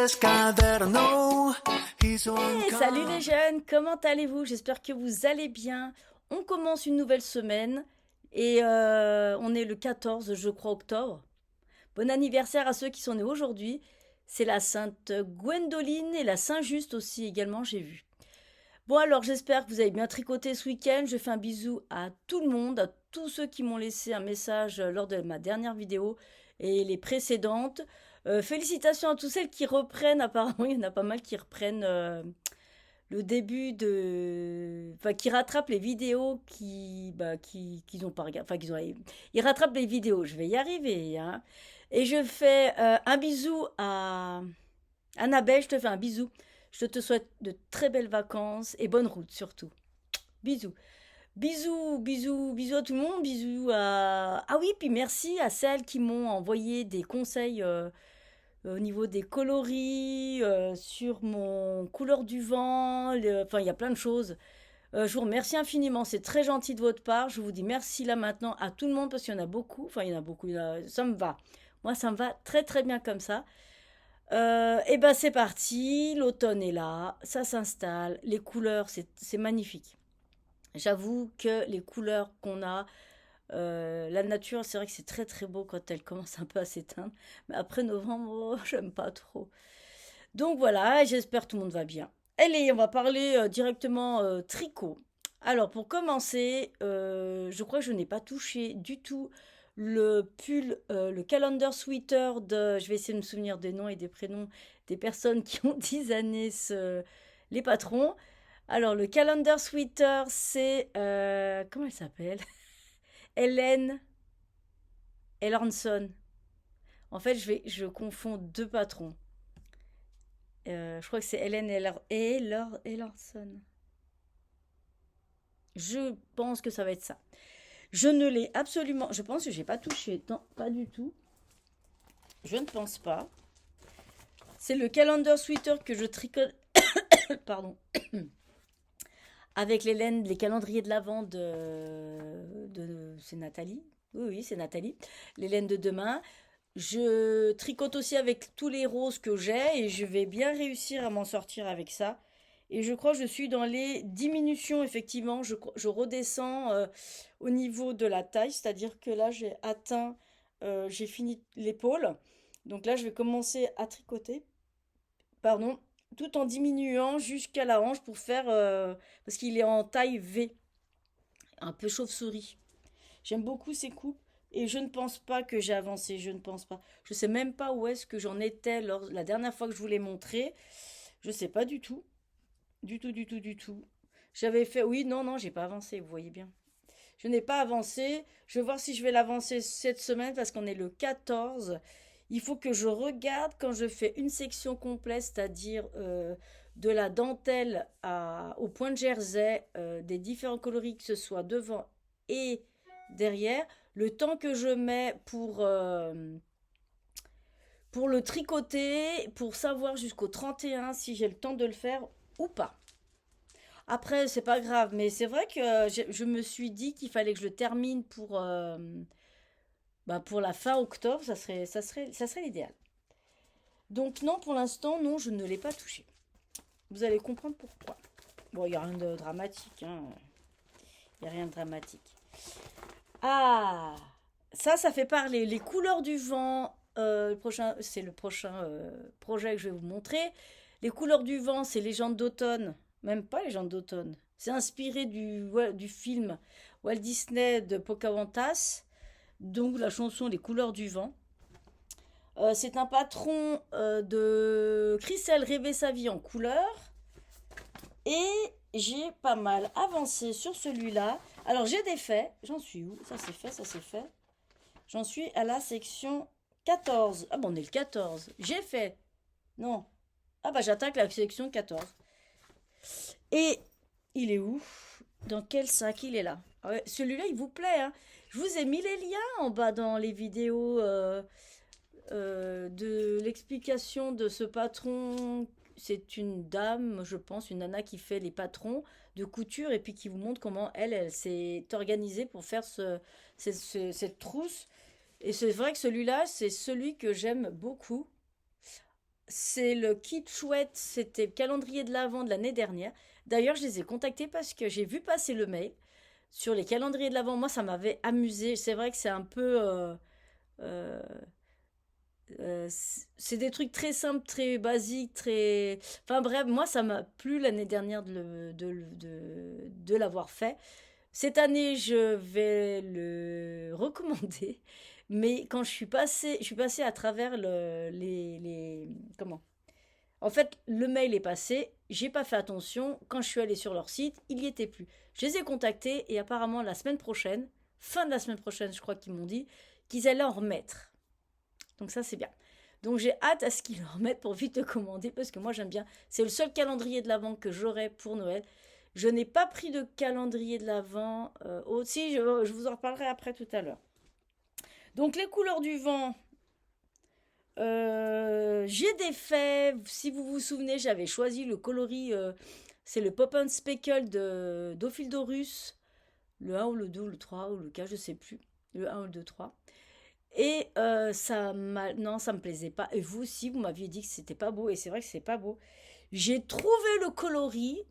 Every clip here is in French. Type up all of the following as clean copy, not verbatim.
Salut les jeunes, comment allez-vous? J'espère que vous allez bien. On commence une nouvelle semaine et on est le 14, je crois, octobre. Bon anniversaire à ceux qui sont nés aujourd'hui. C'est la Sainte Gwendoline et la Saint-Just aussi également, j'ai vu. Bon alors j'espère que vous avez bien tricoté ce week-end. Je fais un bisou à tout le monde, à tous ceux qui m'ont laissé un message lors de ma dernière vidéo et les précédentes. Félicitations à tous celles qui reprennent, apparemment il y en a pas mal qui reprennent le début de... Enfin qui rattrapent les vidéos qu'ils ont pas regardé. Enfin ils rattrapent les vidéos, je vais y arriver. Hein. Et je fais un bisou à... Annabelle, je te fais un bisou. Je te souhaite de très belles vacances et bonne route surtout. Bisous. Bisous, bisous, bisous à tout le monde. Bisous à... Ah oui, puis merci à celles qui m'ont envoyé des conseils au niveau des coloris, sur mon couleur du vent. Enfin, il y a plein de choses. Je vous remercie infiniment. C'est très gentil de votre part. Je vous dis merci là maintenant à tout le monde parce qu'il y en a beaucoup. Enfin, il y en a beaucoup. Ça me va. Moi, ça me va très très bien comme ça. Et ben c'est parti, l'automne est là, ça s'installe, les couleurs, c'est magnifique. J'avoue que les couleurs qu'on a, la nature, c'est vrai que c'est très très beau quand elle commence un peu à s'éteindre, mais après novembre, oh, j'aime pas trop. Donc voilà, j'espère que tout le monde va bien. Allez, on va parler directement tricot. Alors pour commencer, je crois que je n'ai pas touché du tout le pull, le calendar sweater de... Je vais essayer de me souvenir des noms et des prénoms des personnes qui ont designé les patrons. Alors le calendar sweater, c'est... comment elle s'appelle? Hélène Elornson. En fait, je confonds deux patrons. Je crois que c'est Hélène Elornson. Je pense que ça va être ça. Je ne l'ai absolument... Je pense que j'ai pas touché. Non, pas du tout. Je ne pense pas. C'est le calendar sweater que je tricote... Pardon. Avec les laines, les calendriers de l'Avent c'est Nathalie. Oui, oui, c'est Nathalie. Les laines de demain. Je tricote aussi avec tous les roses que j'ai et je vais bien réussir à m'en sortir avec ça. Et je crois que je suis dans les diminutions, effectivement. Je redescends au niveau de la taille, c'est-à-dire que là, j'ai atteint, j'ai fini l'épaule. Donc là, je vais commencer à tricoter, pardon, tout en diminuant jusqu'à la hanche pour faire, parce qu'il est en taille V, un peu chauve-souris. J'aime beaucoup ces coupes et je ne pense pas que j'ai avancé, je ne pense pas. Je sais même pas où est-ce que j'en étais la dernière fois que je vous l'ai montré. Je sais pas du tout. Du tout, du tout, du tout. J'avais fait, oui, non, non, j'ai pas avancé, vous voyez bien. Je n'ai pas avancé. Je vais voir si je vais l'avancer cette semaine parce qu'on est le 14. Il faut que je regarde quand je fais une section complète, c'est-à-dire de la dentelle au point de jersey, des différents coloris, que ce soit devant et derrière, le temps que je mets pour le tricoter, pour savoir jusqu'au 31 si j'ai le temps de le faire ou pas. Après, c'est pas grave, mais c'est vrai que je me suis dit qu'il fallait que je le termine pour la fin octobre, ça serait l'idéal. Donc non, pour l'instant, non, je ne l'ai pas touché. Vous allez comprendre pourquoi. Bon, il n'y a rien de dramatique, hein. Il n'y a rien de dramatique. Ah, ça fait parler. Les couleurs du vent, c'est le prochain projet que je vais vous montrer. Les couleurs du vent, c'est Légende d'automne. Même pas Légende d'automne. C'est inspiré du film Walt Disney de Pocahontas. Donc la chanson Les couleurs du vent. C'est un patron de Christelle Rêver sa vie en couleurs. Et j'ai pas mal avancé sur celui-là. Alors j'ai des faits. J'en suis où? Ça c'est fait, ça c'est fait. J'en suis à la section 14. Ah bon, on est le 14. J'ai fait. Non. Ah bah j'attaque la section 14. Et il est où? Dans quel sac il est là? Ah ouais, celui-là, il vous plaît, hein? Je vous ai mis les liens en bas dans les vidéos de l'explication de ce patron. C'est une dame, je pense, une nana qui fait les patrons de couture et puis qui vous montre comment elle s'est organisée pour faire cette trousse. Et c'est vrai que celui-là, c'est celui que j'aime beaucoup. c'est le kit chouette, c'était le calendrier de l'Avent de l'année dernière. D'ailleurs, je les ai contactés parce que j'ai vu passer le mail sur les calendriers de l'Avent. Moi, ça m'avait amusé. C'est vrai que c'est un peu... euh, c'est des trucs très simples, très basiques, très... Enfin bref, moi, ça m'a plu l'année dernière de l'avoir fait. Cette année, je vais le recommander. Mais quand je suis passée à travers comment? En fait, le mail est passé, j'ai pas fait attention. Quand je suis allée sur leur site, il y était plus. Je les ai contactés et apparemment la semaine prochaine, fin de la semaine prochaine, je crois qu'ils m'ont dit qu'ils allaient en remettre. Donc ça c'est bien. Donc j'ai hâte à ce qu'ils le remettent pour vite le commander parce que moi j'aime bien. C'est le seul calendrier de l'Avent que j'aurai pour Noël. Je n'ai pas pris de calendrier de l'Avent. Aussi, je vous en reparlerai après tout à l'heure. Donc les couleurs du vent, j'ai des faits. Si vous vous souvenez, j'avais choisi le coloris. C'est le Pop and Speckle d'Ophildorus. Le un ou le 2 ou le 3 ou le 4, je sais plus. Le un ou le 2, 3. Et non, ça me plaisait pas. Et vous aussi, vous m'aviez dit que c'était pas beau. Et c'est vrai que c'est pas beau. J'ai trouvé le coloris.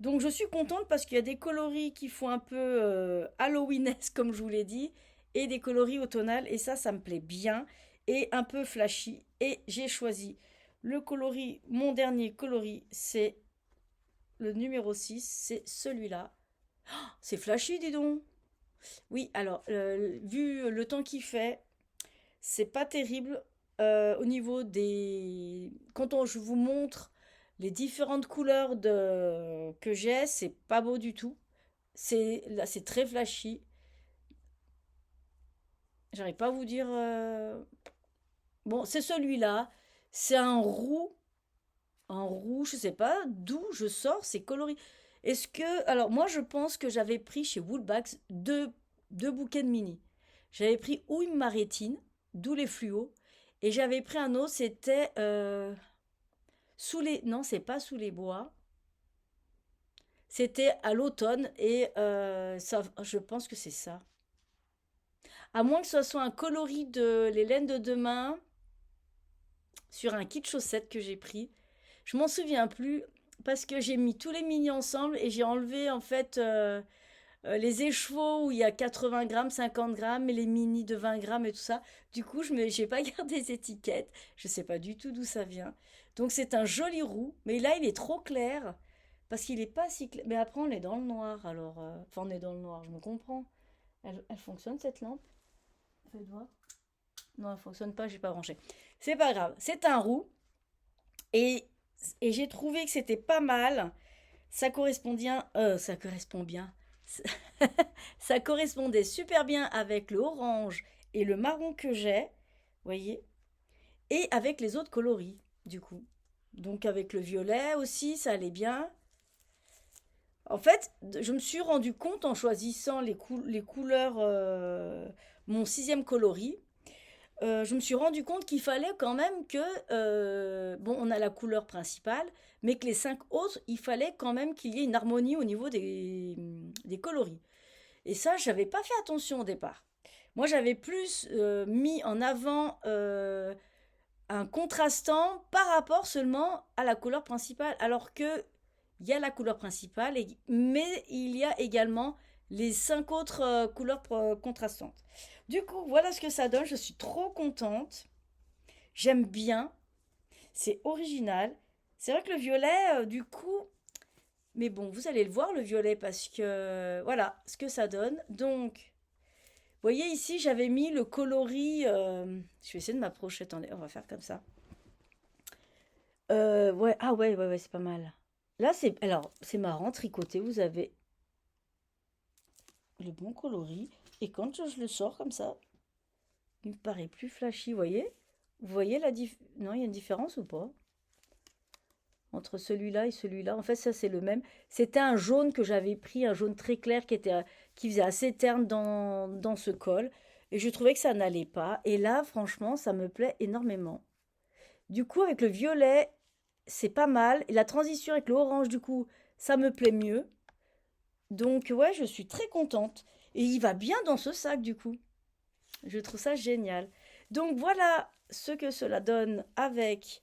Donc je suis contente parce qu'il y a des coloris qui font un peu Halloweenesque, comme je vous l'ai dit, et des coloris automnales. Et ça me plaît bien. Et un peu flashy. Et j'ai choisi le coloris, mon dernier coloris, c'est le numéro 6. C'est celui-là. C'est flashy, dis donc. Oui, alors, vu le temps qu'il fait, c'est pas terrible au niveau des... je vous montre les différentes couleurs que j'ai, c'est pas beau du tout. Là, c'est très flashy. J'arrive pas à vous dire... Bon, c'est celui-là. C'est un roux, je sais pas d'où je sors, c'est coloré. Est-ce que... Alors, moi, je pense que j'avais pris chez Woolbags deux bouquets de mini. J'avais pris Houille Marétine, d'où les fluos. Et j'avais pris un autre, c'était sous les... Non, c'est pas sous les bois. C'était à l'automne et ça, je pense que c'est ça. À moins que ce soit un coloris de les laines de demain sur un kit chaussettes que j'ai pris. Je m'en souviens plus parce que j'ai mis tous les mini ensemble et j'ai enlevé en fait les écheveaux où il y a 80 grammes, 50 grammes et les mini de 20 grammes et tout ça. Du coup, je n'ai pas gardé les étiquettes. Je ne sais pas du tout d'où ça vient. Donc c'est un joli roux, mais là il est trop clair parce qu'il n'est pas si clair. Mais après on est dans le noir alors. Enfin on est dans le noir, je me comprends. Elle fonctionne cette lampe? Faites voir. Non, elle fonctionne pas, j'ai pas branché. C'est pas grave. C'est un roux et, et j'ai trouvé que c'était pas mal. Ça correspond bien. Ça correspondait super bien avec le orange et le marron que j'ai, voyez, et avec les autres coloris, du coup. Donc avec le violet aussi, ça allait bien. En fait, je me suis rendu compte en choisissant les couleurs, mon sixième coloris, je me suis rendu compte qu'il fallait quand même que, bon, on a la couleur principale, mais que les cinq autres, il fallait quand même qu'il y ait une harmonie au niveau des coloris. Et ça, j'avais pas fait attention au départ. Moi, j'avais plus mis en avant un contrastant par rapport seulement à la couleur principale, alors que il y a la couleur principale, mais il y a également les cinq autres couleurs contrastantes. Du coup, voilà ce que ça donne. Je suis trop contente. J'aime bien. C'est original. C'est vrai que le violet, du coup, mais bon, vous allez le voir, le violet, parce que voilà ce que ça donne. Donc, vous voyez ici, j'avais mis le coloris. Je vais essayer de m'approcher. Attendez, on va faire comme ça. Ouais, ah ouais, c'est pas mal. Là, c'est marrant, tricoté. Vous avez le bon coloris. Et quand je le sors comme ça, il me paraît plus flashy, vous voyez? Vous voyez la différence? Non, il y a une différence ou pas? Entre celui-là et celui-là. En fait, ça, c'est le même. C'était un jaune que j'avais pris, un jaune très clair qui faisait assez terne dans ce col. Et je trouvais que ça n'allait pas. Et là, franchement, ça me plaît énormément. Du coup, avec le violet, c'est pas mal. Et la transition avec le orange, du coup, ça me plaît mieux. Donc, ouais, je suis très contente. Et il va bien dans ce sac, du coup. Je trouve ça génial. Donc, voilà ce que cela donne avec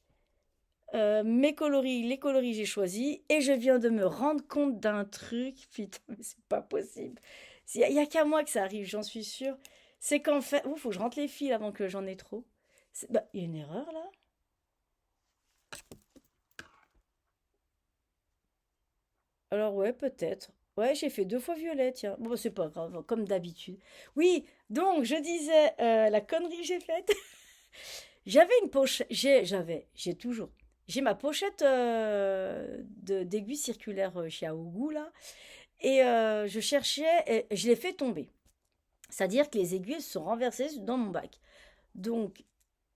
mes coloris, les coloris j'ai choisi et je viens de me rendre compte d'un truc. Putain, mais c'est pas possible. Il y a qu'à moi que ça arrive, j'en suis sûre. C'est qu'en fait, faut que je rentre les fils avant que j'en ai trop. Bah, il y a une erreur là. Alors ouais, peut-être. Ouais, j'ai fait deux fois violet, tiens. Bon, bah, c'est pas grave, comme d'habitude. Oui, donc je disais la connerie que j'ai faite. J'avais une pochette, j'ai toujours. J'ai ma pochette d'aiguilles circulaires chez Aogu là, et je cherchais, et je l'ai fait tomber. C'est-à-dire que les aiguilles se sont renversées dans mon bac. Donc,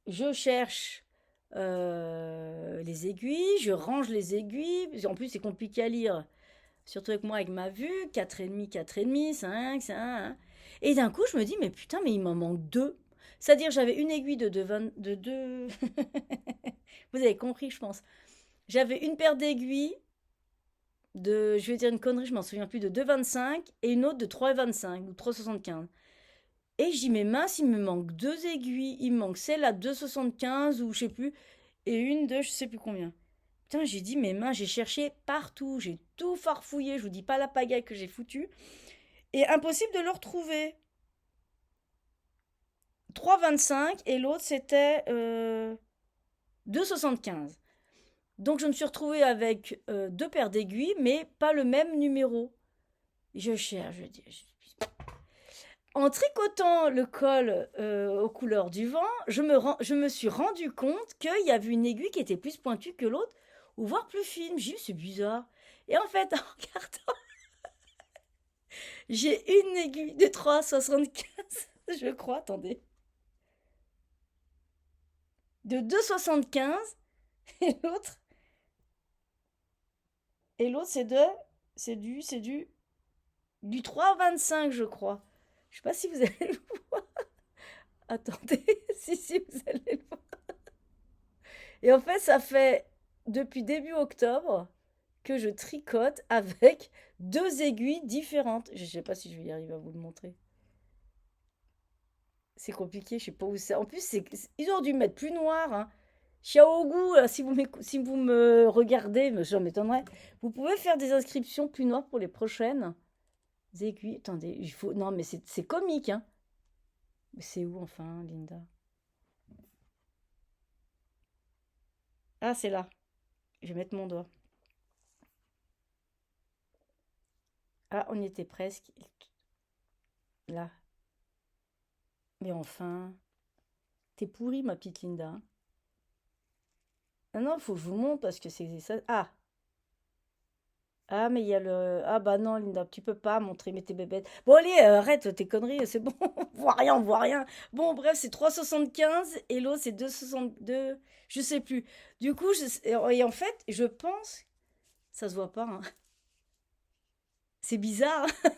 je cherche les aiguilles, je range les aiguilles. En plus, c'est compliqué à lire. Surtout avec moi, avec ma vue, 4,5, 4,5, 5, 5. Et d'un coup, je me dis, mais putain, mais il m'en manque deux. C'est-à-dire, j'avais une aiguille de 2. Vous avez compris, je pense. J'avais une paire d'aiguilles je vais dire une connerie, je m'en souviens plus, de 2,25 et une autre de 3,25 ou 3,75. Et je dis, mais mince, il me manque deux aiguilles. Il me manque celle à 2,75 ou je sais plus, et une de je sais plus combien. Putain, j'ai dit, mes mains, j'ai cherché partout, j'ai tout farfouillé, je vous dis pas la pagaille que j'ai foutue, et impossible de le retrouver. 3,25 et l'autre c'était 2,75. Donc je me suis retrouvée avec deux paires d'aiguilles, mais pas le même numéro. Je cherche, je dis. En tricotant le col aux couleurs du vent, je me suis rendu compte qu'il y avait une aiguille qui était plus pointue que l'autre, ou voire plus fine. J'ai dit, c'est bizarre. Et en fait, en regardant, j'ai une aiguille de 3,75, je crois, attendez, de 2,75, et l'autre, c'est du 3,25, je crois. Je sais pas si vous allez le voir. Attendez, si, vous allez le voir. Et en fait, ça fait depuis début octobre que je tricote avec deux aiguilles différentes. Je ne sais pas si je vais y arriver à vous le montrer. C'est compliqué, je sais pas où c'est. En plus, ils ont dû mettre plus noir, hein. Xiaogu, si vous me regardez, j'en m'étonnerais, vous pouvez faire des inscriptions plus noires pour les prochaines aiguilles. Attendez, il faut. Non, mais c'est comique, hein. Mais c'est où enfin, Linda? Ah, c'est là. Je vais mettre mon doigt. Ah, on y était presque. Là. Mais enfin, t'es pourrie, ma petite Linda, hein. Ah non, faut que je vous montre parce que c'est ça. Ah, ah, mais il y a le. Ah bah non, Linda, tu peux pas montrer, mais tes bébêtes. Bon, allez, arrête tes conneries, c'est bon. On voit rien, on voit rien. Bon, bref, c'est 3,75 et l'autre, c'est 2,62. Je sais plus. Du coup, et en fait, je pense. Ça se voit pas, hein. C'est bizarre, hein.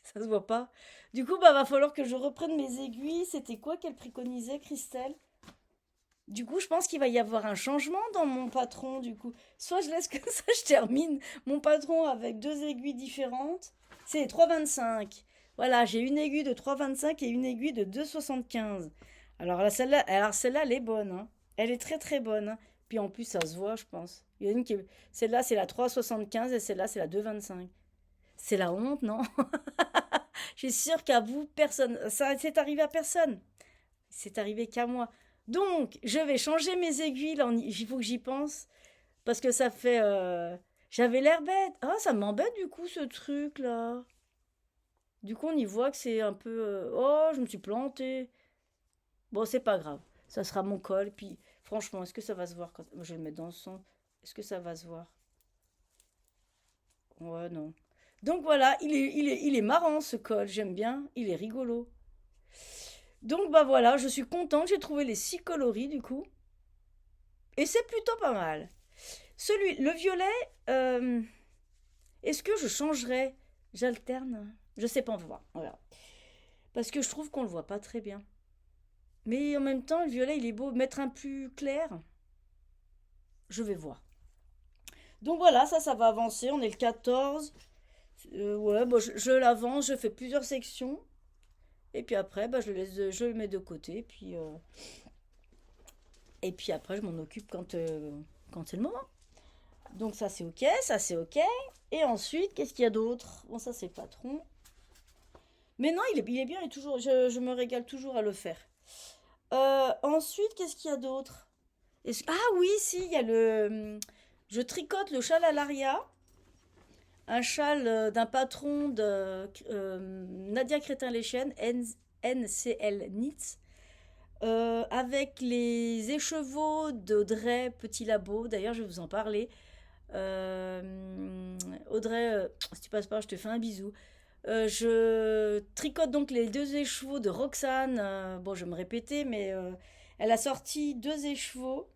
Ça se voit pas. Du coup, bah, va falloir que je reprenne mes aiguilles. C'était quoi qu'elle préconisait, Christelle? Du coup, je pense qu'il va y avoir un changement dans mon patron, du coup. Soit je laisse comme ça, je termine mon patron avec deux aiguilles différentes. C'est 3,25. Voilà, j'ai une aiguille de 3,25 et une aiguille de 2,75. Alors celle-là, elle est bonne, hein. Elle est très très bonne, hein. Puis en plus, ça se voit, je pense. Il y en a une qui Celle-là, c'est la 3,75 et celle-là, c'est la 2,25. C'est la honte, non? Je suis sûre qu'à vous, personne. Ça, c'est arrivé à personne. C'est arrivé qu'à moi. Donc, je vais changer mes aiguilles. Là, il faut que j'y pense. Parce que ça fait. J'avais l'air bête. Ah, ça m'embête du coup, ce truc-là. Du coup, on y voit que c'est un peu. Oh, je me suis plantée. Bon, c'est pas grave. Ça sera mon col. Puis, franchement, est-ce que ça va se voir quand. Je vais le mettre dans le son. Est-ce que ça va se voir? Ouais, non. Donc voilà, il est marrant ce col. J'aime bien. Il est rigolo. Donc, bah voilà, je suis contente. J'ai trouvé les six coloris du coup. Et c'est plutôt pas mal. Le violet, euh, est-ce que je changerais? J'alterne? Je sais pas, on va voir. Voilà. Parce que je trouve qu'on le voit pas très bien. Mais en même temps, le violet, il est beau. Mettre un plus clair, je vais voir. Donc voilà, ça va avancer. On est le 14. Ouais, bon, je l'avance, je fais plusieurs sections. Et puis après, bah, je le mets de côté. Puis Et puis après, je m'en occupe quand c'est le moment. Donc ça c'est ok, ça c'est ok. Et ensuite, qu'est-ce qu'il y a d'autre? Bon, ça c'est le patron. Mais non, il est bien, je me régale toujours à le faire. Ensuite, qu'est-ce qu'il y a d'autre? Ah oui, si, il y a je tricote le châle à l'aria, un châle d'un patron de Nadia Crétin-Léchène, NCL Knits, avec les écheveaux d'Audrey Petit Labo. D'ailleurs, je vais vous en parler. Audrey, si tu passes par, je te fais un bisou. Je tricote donc les deux écheveaux de Roxane. Bon, je vais me répéter, mais elle a sorti deux écheveaux,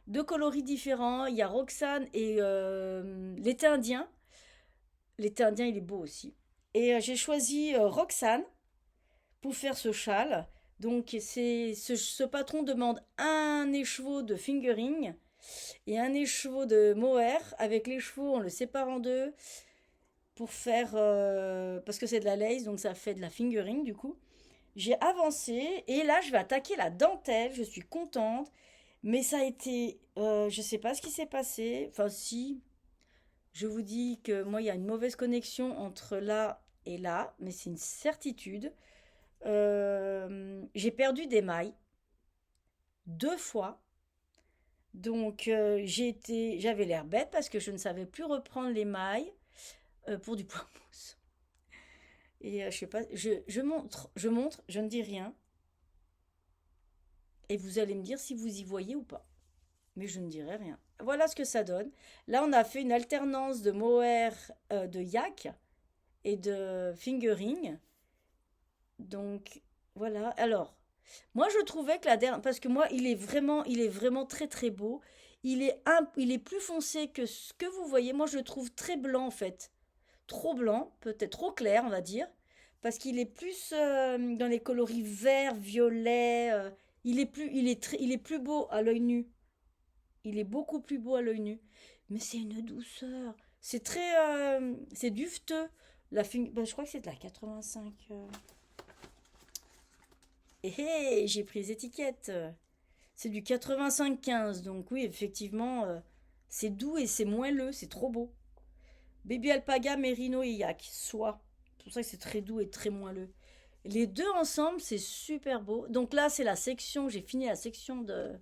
deux coloris différents. Il y a Roxane et l'été indien. L'été indien, il est beau aussi. Et j'ai choisi Roxane pour faire ce châle. Donc, ce patron demande un écheveau de fingering et un écheveau de mohair. Avec l'écheveau, on le sépare en deux pour faire parce que c'est de la lace, donc ça fait de la fingering du coup. J'ai avancé et là je vais attaquer la dentelle. Je suis contente, mais ça a été je sais pas ce qui s'est passé. Enfin si, je vous dis que moi il y a une mauvaise connexion entre là et là, mais c'est une certitude. J'ai perdu des mailles deux fois. Donc j'avais l'air bête parce que je ne savais plus reprendre les mailles pour du poids mousse. Et je sais pas, je montre, je ne dis rien. Et vous allez me dire si vous y voyez ou pas. Mais je ne dirai rien. Voilà ce que ça donne. Là, on a fait une alternance de mohair, de yak et de fingering. Donc, voilà. Alors, moi, je trouvais que la dernière... Parce que moi, il est vraiment très, très beau. Il est plus foncé que ce que vous voyez. Moi, je le trouve très blanc, en fait. Trop blanc, peut-être trop clair, on va dire, parce qu'il est plus dans les coloris vert, violet. Il est plus beau à l'œil nu. Il est beaucoup plus beau à l'œil nu. Mais c'est une douceur. C'est très, c'est duveteux. Ben, je crois que c'est de la 85. J'ai pris les étiquettes. C'est du 85-15, donc oui, effectivement, c'est doux et c'est moelleux, c'est trop beau. Baby alpaga, mérino et yak, soie. C'est pour ça que c'est très doux et très moelleux. Les deux ensemble, c'est super beau. Donc là, c'est la section, j'ai fini la section de...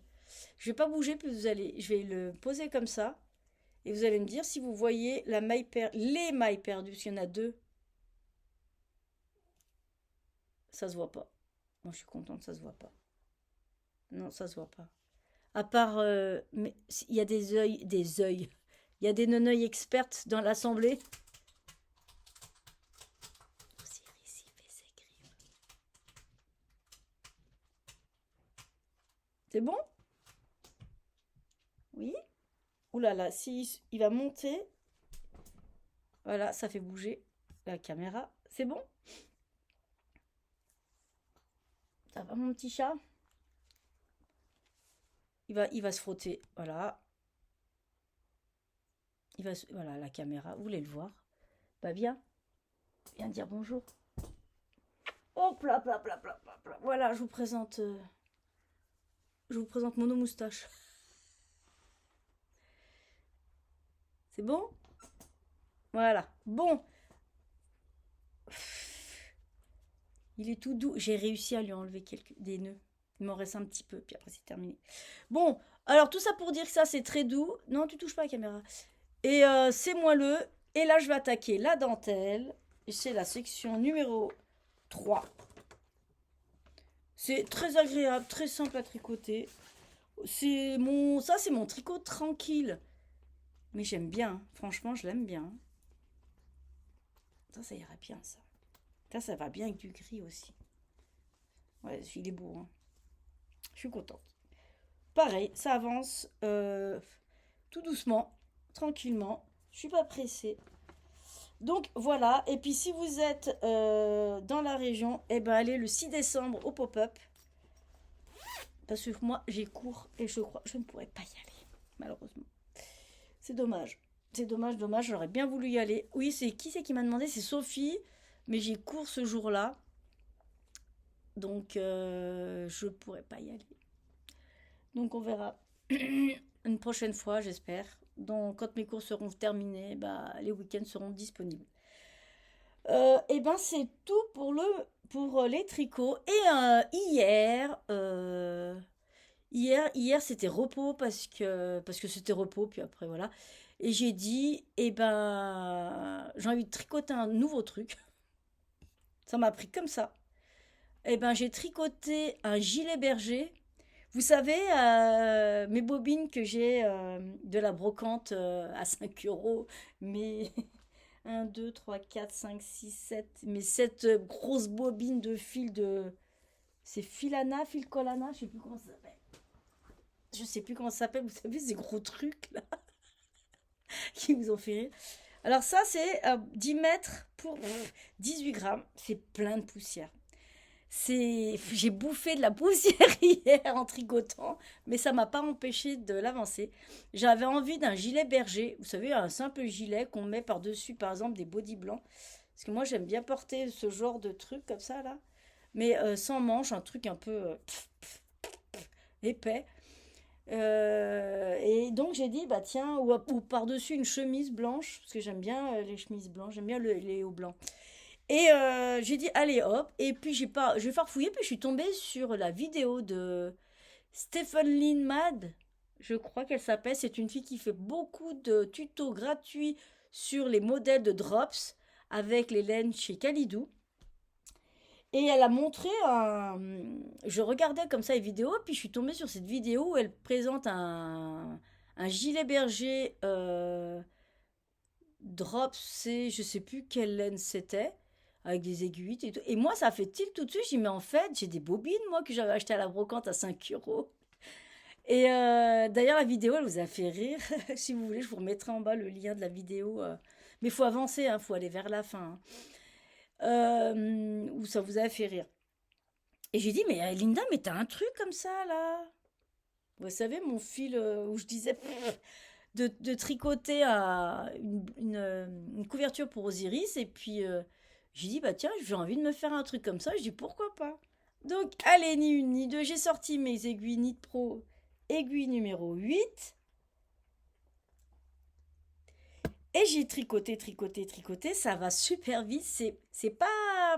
Je vais pas bouger, puis je vais le poser comme ça. Et vous allez me dire si vous voyez les mailles perdues, s'il y en a deux. Ça se voit pas. Moi, je suis contente, ça se voit pas. Non, ça se voit pas. À part, mais il y a des œils. Il y a des non-œils expertes dans l'assemblée. C'est bon? Oui? Ouh là là, si il va monter. Voilà, ça fait bouger la caméra. C'est bon? Ça va mon petit chat? Il va se frotter. Voilà. Voilà, la caméra. Vous voulez le voir? Bah bien. Viens dire bonjour. Hop là, pla, pla, pla, pla, pla. Voilà, je vous présente Mono Moustache. C'est bon? Voilà. Bon. Il est tout doux. J'ai réussi à lui enlever des nœuds. Il m'en reste un petit peu, puis après c'est terminé. Bon, alors tout ça pour dire que ça c'est très doux. Non, tu touches pas la caméra. Et c'est moelleux. Et là, je vais attaquer la dentelle. Et c'est la section numéro 3. C'est très agréable, très simple à tricoter. Ça c'est mon tricot tranquille. Mais j'aime bien. Franchement, je l'aime bien. Ça ira bien, ça. Ça va bien avec du gris aussi. Ouais, il est beau, hein. Je suis contente. Pareil, ça avance tout doucement, tranquillement. Je suis pas pressée. Donc voilà. Et puis si vous êtes dans la région, eh ben allez le 6 décembre au pop-up. Parce que moi j'ai cours et je crois que je ne pourrai pas y aller, malheureusement. C'est dommage. C'est dommage, dommage. J'aurais bien voulu y aller. Oui, c'est qui m'a demandé? C'est Sophie. Mais j'ai cours ce jour-là. Donc je pourrais pas y aller. Donc on verra une prochaine fois, j'espère. Donc quand mes cours seront terminés, bah, les week-ends seront disponibles. Et ben c'est tout pour les tricots. Et hier c'était repos parce que c'était repos. Puis après voilà. Et j'ai dit, eh ben j'ai envie de tricoter un nouveau truc. Ça m'a pris comme ça. Eh ben j'ai tricoté un gilet berger. Vous savez, mes bobines que j'ai de la brocante à 5 euros, mais un 2 3 4 5 6 7 mais cette grosse bobine de fil de... C'est filana, fil colana, je sais plus comment ça s'appelle. Je sais plus comment ça s'appelle, vous savez, ces gros trucs là qui vous ont fait rire. Alors ça, c'est 10 mètres pour 18 grammes. C'est plein de poussière. J'ai bouffé de la poussière hier en tricotant, mais ça m'a pas empêché de l'avancer. J'avais envie d'un gilet berger, vous savez, un simple gilet qu'on met par-dessus, par exemple, des bodys blancs. Parce que moi, j'aime bien porter ce genre de truc comme ça, là. Mais sans manches, un truc un peu épais. Et donc, j'ai dit, bah tiens, ou par-dessus une chemise blanche, parce que j'aime bien les chemises blanches, j'aime bien les hauts blancs. Et j'ai dit, allez hop. Et puis j'ai farfouillé, puis je suis tombée sur la vidéo de Stephen Lynn Mad. Je crois qu'elle s'appelle. C'est une fille qui fait beaucoup de tutos gratuits sur les modèles de drops avec les laines chez Kalidou. Et elle a montré un... Je regardais comme ça les vidéos, puis je suis tombée sur cette vidéo où elle présente un gilet berger drop, c'est je sais plus quelle laine c'était, avec des aiguilles et tout. Et moi, ça a fait tilt tout de suite. J'ai dit, mais en fait, j'ai des bobines, moi, que j'avais acheté à la brocante à 5 euros. Et d'ailleurs, la vidéo, elle vous a fait rire. Si vous voulez, je vous remettrai en bas le lien de la vidéo. Mais il faut avancer, il faut aller vers la fin, hein. Où ça vous a fait rire. Et j'ai dit, mais Linda, mais t'as un truc comme ça, là. Vous savez, mon fil où je disais de tricoter une couverture pour Osiris. Et puis, j'ai dit, bah tiens, j'ai envie de me faire un truc comme ça. Je dis, pourquoi pas? Donc, allez, ni une ni deux, j'ai sorti mes aiguilles Knit Pro, aiguille numéro 8. Et j'ai tricoté, tricoté, tricoté. Ça va super vite. C'est pas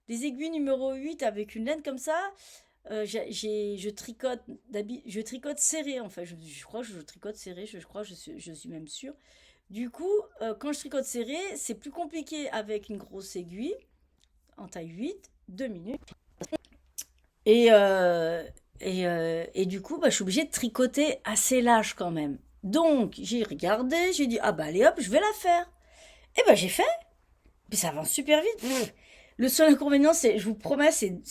les aiguilles numéro 8 avec une laine comme ça. Je tricote serré en fait. Je crois que je tricote serré. Je suis même sûre. Du coup, quand je tricote serré, c'est plus compliqué avec une grosse aiguille en taille 8, 2 minutes. Et, euh, et du coup, bah, je suis obligée de tricoter assez large quand même. Donc, j'ai regardé, j'ai dit, ah bah allez hop, je vais la faire. Et bah j'ai fait, mais ça avance super vite. Le seul inconvénient, c'est, je vous promets, c'est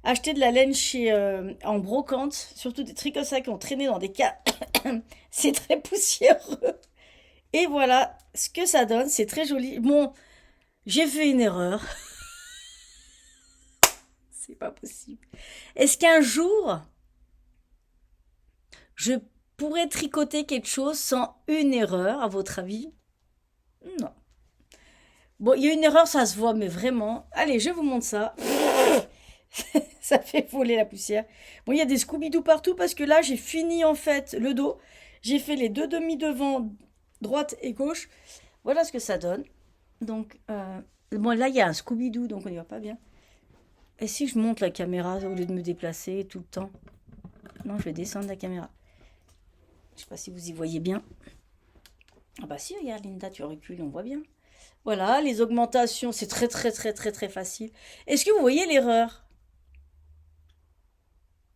acheter de la laine chez, en brocante, surtout des tricots qui ont traîné dans des cas. C'est très poussiéreux. Et voilà ce que ça donne, c'est très joli. Bon, j'ai fait une erreur. C'est pas possible. Est-ce qu'un jour, je pourrais tricoter quelque chose sans une erreur, à votre avis? Non. Bon, il y a une erreur, ça se voit, mais vraiment. Allez, je vous montre ça. Ça fait voler la poussière. Bon, il y a des Scooby-Doo partout parce que là, j'ai fini en fait le dos. J'ai fait les deux demi-devants, droite et gauche. Voilà ce que ça donne. Donc, bon, là, il y a un Scooby-Doo, donc on y va pas bien. Et si je monte la caméra au lieu de me déplacer tout le temps? Non, je vais descendre la caméra. Je sais pas si vous y voyez bien. Ah bah si, regarde Linda, tu recules, on voit bien. Voilà, les augmentations, c'est très très très très très facile. Est-ce que vous voyez l'erreur?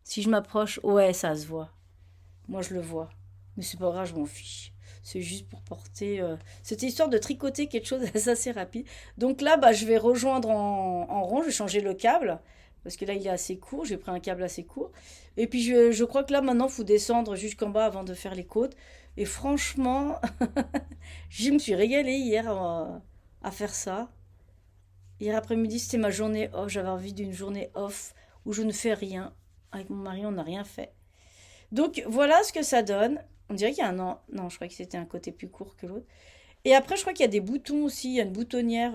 Si je m'approche, ouais, ça se voit. Moi, je le vois. Mais c'est pas grave, je m'en fiche. C'est juste pour porter... C'était histoire de tricoter quelque chose d'assez rapide. Donc là, bah, je vais rejoindre en rond, je vais changer le câble. Parce que là, il est assez court, j'ai pris un câble assez court. Et puis, je crois que là, maintenant, il faut descendre jusqu'en bas avant de faire les côtes. Et franchement, je me suis régalée hier à faire ça. Hier après-midi, c'était ma journée off. J'avais envie d'une journée off où je ne fais rien. Avec mon mari, on n'a rien fait. Donc voilà ce que ça donne. On dirait qu'il y a un an. Non, je crois que c'était un côté plus court que l'autre. Et après, je crois qu'il y a des boutons aussi. Il y a une boutonnière.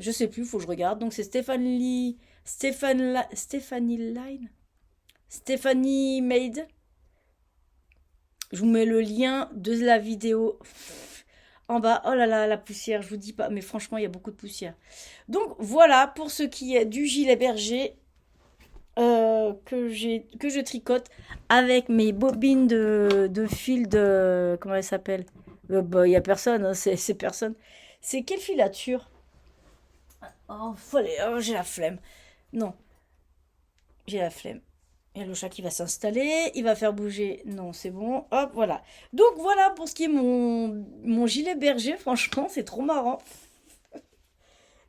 Je sais plus, il faut que je regarde. Donc c'est Stephanie Line. Stephanie Made. Je vous mets le lien de la vidéo en bas. Oh là là, la poussière, je vous dis pas. Mais franchement, il y a beaucoup de poussière. Donc voilà pour ce qui est du gilet berger que je tricote avec mes bobines de fil de... Comment elle s'appelle? Bah, il n'y a personne, hein, c'est personne. C'est quelle filature? Oh, oh, j'ai la flemme. Non, j'ai la flemme. Il y a le chat qui va s'installer, il va faire bouger. Non, c'est bon. Hop, voilà. Donc voilà pour ce qui est mon gilet berger. Franchement, c'est trop marrant.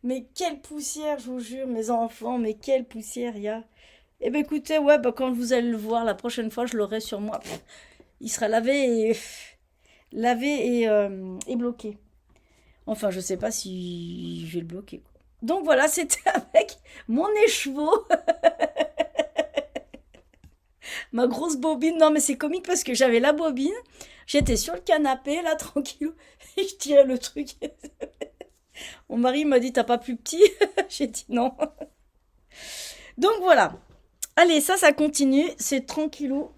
Mais quelle poussière, je vous jure, mes enfants. Mais quelle poussière il y a. Eh bien écoutez, ouais, bah, quand vous allez le voir, la prochaine fois, je l'aurai sur moi. Il sera lavé et bloqué. Enfin, je sais pas si je vais le bloquer, quoi. Donc voilà, c'était avec mon écheveau. Ma grosse bobine. Non, mais c'est comique parce que j'avais la bobine. J'étais sur le canapé, là, tranquille. Et je tirais le truc. Mon mari m'a dit, t'as pas plus petit? J'ai dit non. Donc voilà. Allez, ça continue. C'est tranquillou.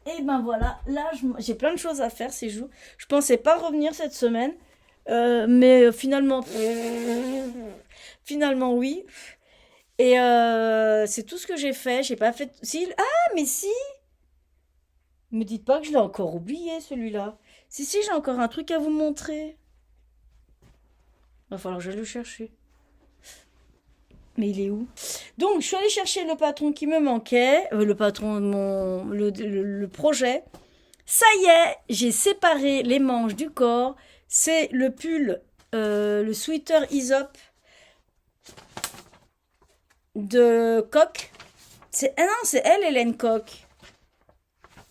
Et ben voilà. Là, j'ai plein de choses à faire ces jours. Je pensais pas revenir cette semaine. Mais finalement, oui. Et c'est tout ce que j'ai fait. J'ai pas fait. Si, ah, mais si! Me dites pas que je l'ai encore oublié, celui-là. Si, j'ai encore un truc à vous montrer. Va falloir que je le chercher. Mais il est où? Donc, je suis allée chercher le patron qui me manquait. Le patron, le projet. Ça y est, j'ai séparé les manches du corps. C'est le pull, le sweater Aesop de Coq. Ah non, c'est elle, Hélène Coq.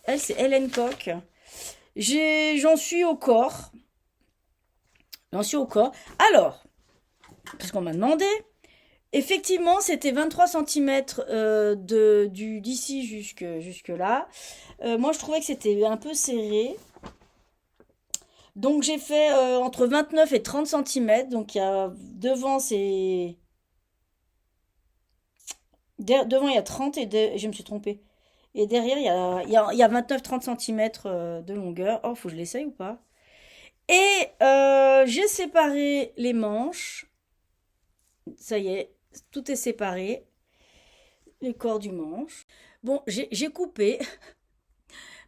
Elle, c'est Hélène Coq. J'en suis au corps. J'en suis au corps. Alors, parce qu'on m'a demandé, effectivement, c'était 23 cm d'ici jusque là. Moi, je trouvais que c'était un peu serré. Donc, j'ai fait entre 29 et 30 cm. Donc, il y a devant, c'est... Devant, il y a 30 je me suis trompée. Et derrière, il y a 29-30 cm de longueur. Oh, faut que je l'essaye ou pas? Et j'ai séparé les manches. Ça y est, tout est séparé. Les corps du manche. Bon, j'ai coupé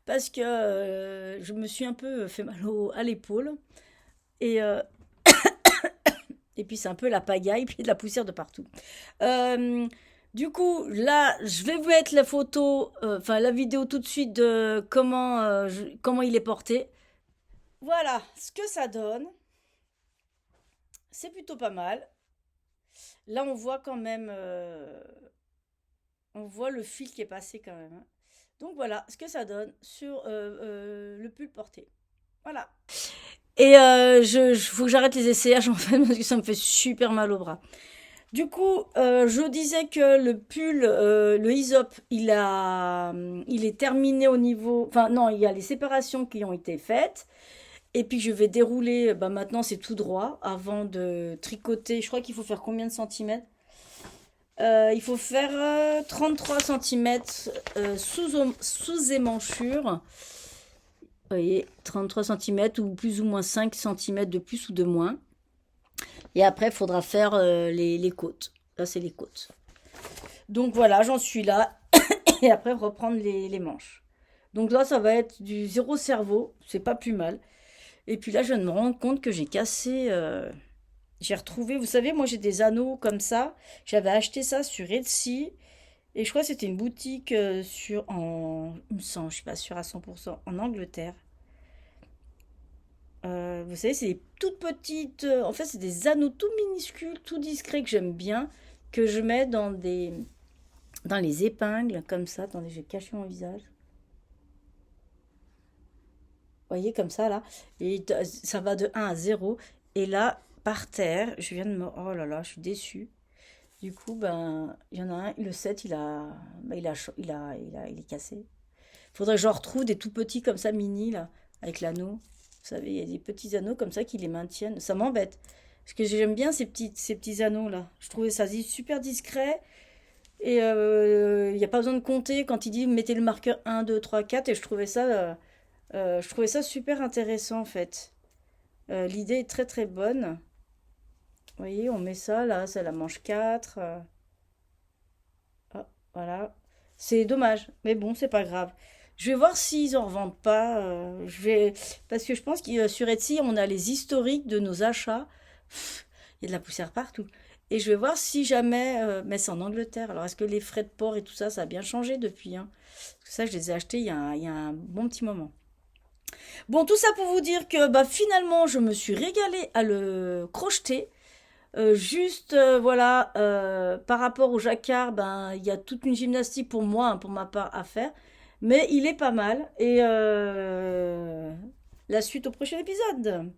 parce que je me suis un peu fait mal à l'épaule. Et, et puis c'est un peu la pagaille, puis de la poussière de partout. Du coup, là, je vais vous mettre la photo, enfin la vidéo tout de suite de comment il est porté. Voilà ce que ça donne. C'est plutôt pas mal. Là, on voit quand même, on voit le fil qui est passé quand même, hein. Donc voilà ce que ça donne sur le pull porté. Voilà. Et faut que j'arrête les essayages en fait parce que ça me fait super mal au bras. Du coup, je disais que le pull, le Aesop, il est terminé au niveau... Enfin non, il y a les séparations qui ont été faites. Et puis je vais dérouler, bah maintenant c'est tout droit, avant de tricoter. Je crois qu'il faut faire combien de centimètres? Il faut faire 33 centimètres sous émanchure. Vous voyez, 33 centimètres ou plus ou moins 5 centimètres de plus ou de moins. Et après, il faudra faire les côtes. Là, c'est les côtes. Donc voilà, j'en suis là. Et après, reprendre les manches. Donc là, ça va être du zéro cerveau. C'est pas plus mal. Et puis là, je viens de me rendre compte que j'ai cassé... j'ai retrouvé... Vous savez, moi, j'ai des anneaux comme ça. J'avais acheté ça sur Etsy. Et je crois que c'était une boutique il me semble, je suis pas sûre à 100%, en Angleterre. Vous savez, c'est des toutes petites. En fait, c'est des anneaux tout minuscules, tout discrets que j'aime bien, que je mets dans les épingles, comme ça. Attendez, je vais cacher mon visage. Vous voyez, comme ça, là. Et ça va de 1 à 0. Et là, par terre, je viens de me. Oh là là, je suis déçue. Du coup, ben, il y en a un, le 7 ben, il est cassé. Faudrait que je retrouve des tout petits comme ça, mini, là, avec l'anneau. Vous savez, il y a des petits anneaux comme ça qui les maintiennent. Ça m'embête. Parce que j'aime bien ces petits anneaux-là. Je trouvais ça super discret. Et il n'y a pas besoin de compter quand il dit mettez le marqueur 1, 2, 3, 4. Et je trouvais ça super intéressant en fait. L'idée est très très bonne. Vous voyez, on met ça là, c'est la manche 4. Ah, voilà. C'est dommage, mais bon, c'est pas grave. Je vais voir s'ils en revendent pas. Parce que je pense que sur Etsy, on a les historiques de nos achats. Pff, il y a de la poussière partout. Et je vais voir si jamais. Mais c'est en Angleterre. Alors, est-ce que les frais de port et tout ça, ça a bien changé depuis, hein? Parce que ça, je les ai achetés il y a un bon petit moment. Bon, tout ça pour vous dire que bah, finalement, je me suis régalée à le crocheter. Juste, voilà, par rapport au jacquard, ben, il y a toute une gymnastique pour moi, hein, pour ma part, à faire. Mais il est pas mal. Et la suite au prochain épisode.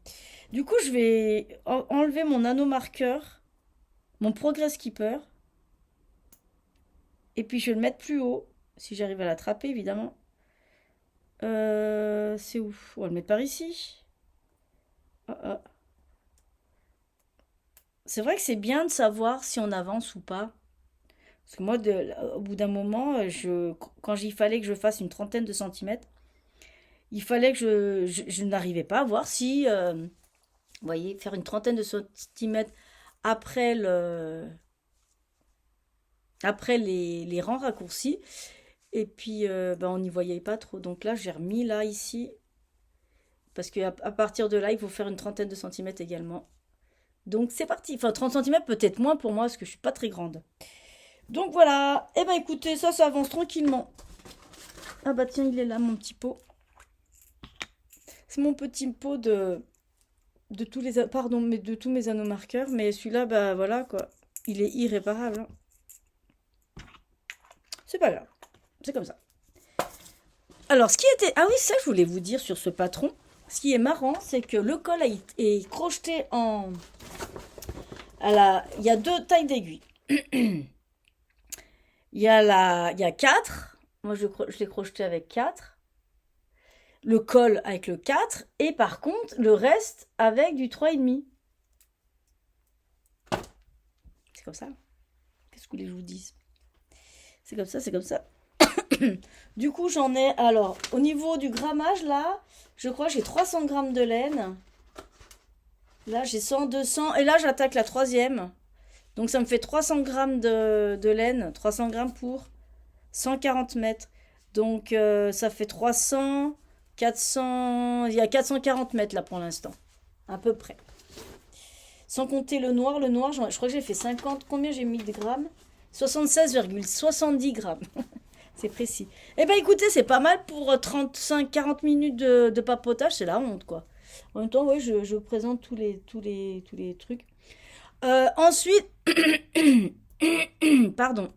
Du coup, je vais enlever mon nanomarqueur, mon progress keeper. Et puis, je vais le mettre plus haut, si j'arrive à l'attraper, évidemment. C'est où? On va le mettre par ici. Ah, ah. C'est vrai que c'est bien de savoir si on avance ou pas. Parce que moi, au bout d'un moment, quand il fallait que je fasse une trentaine de centimètres, il fallait que je n'arrivais pas à voir si, vous voyez, faire une trentaine de centimètres après, après les rangs raccourcis. Et puis, ben, on n'y voyait pas trop. Donc là, j'ai remis là, ici. Parce qu'à partir de là, il faut faire une trentaine de centimètres également. Donc c'est parti. Enfin, 30 centimètres peut-être moins pour moi, parce que je suis pas très grande. Donc voilà. Eh ben écoutez, ça avance tranquillement. Ah bah tiens, il est là, mon petit pot. C'est mon petit pot de tous les, pardon, mais de tous mes anneaux marqueurs. Mais celui-là, bah voilà quoi. Il est irréparable, hein. C'est pas grave. C'est comme ça. Alors, ce qui était... Ah oui, ça, je voulais vous dire sur ce patron. Ce qui est marrant, c'est que le col est crocheté en... Il y a deux tailles d'aiguilles. Il y a 4. Moi, je l'ai crocheté avec 4. Le col avec le 4. Et par contre, le reste avec du 3,5. C'est comme ça. Qu'est-ce que vous voulez que je vous dise? C'est comme ça, c'est comme ça. Du coup, j'en ai... Alors, au niveau du grammage, là, je crois que j'ai 300 grammes de laine. Là, j'ai 100, 200. Et là, j'attaque la troisième. Donc, ça me fait 300 grammes de laine. 300 grammes pour 140 mètres. Donc, ça fait 300, 400... Il y a 440 mètres, là, pour l'instant. À peu près. Sans compter le noir. Le noir, je crois que j'ai fait 50... Combien j'ai mis de grammes? 76,70 grammes. C'est précis. Eh ben écoutez, c'est pas mal pour 35-40 minutes de papotage, c'est la honte quoi. En même temps, oui, je présente tous les trucs. Ensuite, pardon.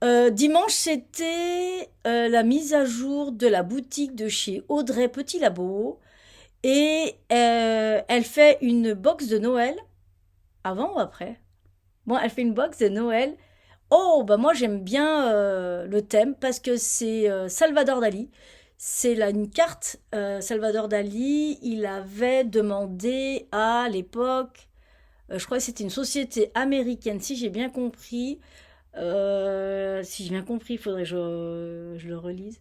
Dimanche, c'était la mise à jour de la boutique de chez Audrey Petit Labo. Et elle fait une box de Noël. Avant ou après? Bon, elle fait une box de Noël. Oh, bah moi j'aime bien le thème parce que c'est Salvador Dali. C'est là une carte Salvador Dali. Il avait demandé à l'époque, je crois que c'était une société américaine, si j'ai bien compris. Si j'ai bien compris, il faudrait que je le relise.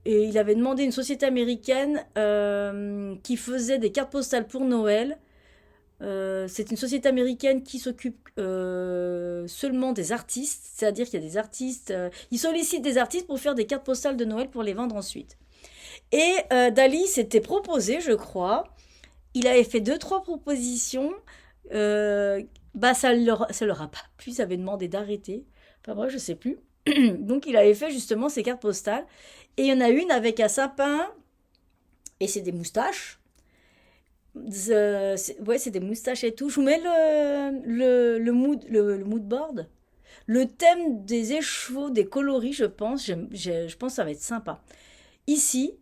Et il avait demandé à une société américaine qui faisait des cartes postales pour Noël. C'est une société américaine qui s'occupe seulement des artistes, c'est-à-dire qu'il y a des artistes, ils sollicitent des artistes pour faire des cartes postales de Noël pour les vendre ensuite. Et Dali s'était proposé, je crois, il avait fait deux trois propositions, bah ça leur a pas plu, ça avait demandé d'arrêter, enfin bref, je sais plus. Donc il avait fait justement ces cartes postales, et il y en a une avec un sapin, et c'est des moustaches. Ouais, c'est des moustaches et tout. Je vous mets le mood board. Le thème des écheveaux, des coloris, je pense. Je pense que ça va être sympa. Ici,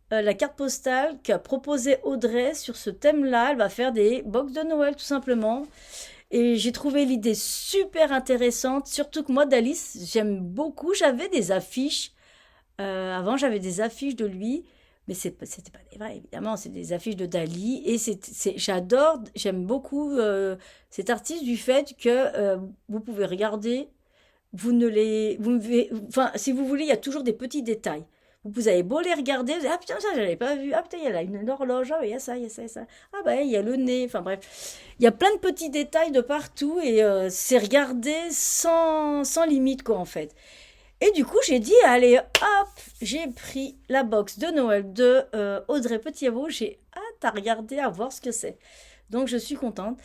la carte postale qu'a proposée Audrey sur ce thème-là, elle va faire des box de Noël, tout simplement. Et j'ai trouvé l'idée super intéressante. Surtout que moi, d'Alice, j'aime beaucoup. J'avais des affiches. Avant, j'avais des affiches de lui. Mais c'était pas des vrais, évidemment, c'est des affiches de Dali. Et j'aime beaucoup cet artiste du fait que vous pouvez regarder vous ne les... enfin, si vous voulez, il y a toujours des petits détails. Vous avez beau les regarder, vous dites, ah putain, ça, je l'avais pas vu. Ah putain, il y a là une horloge. Ah, il y a ça, il y a ça, il y a ça. Ah bah, il y a le nez. Enfin bref, il y a plein de petits détails de partout et c'est regardé sans limite, quoi, en fait. Et du coup, j'ai dit, allez, hop, j'ai pris la box de Noël de Audrey Petitjean. J'ai hâte à regarder, à voir ce que c'est. Donc, je suis contente.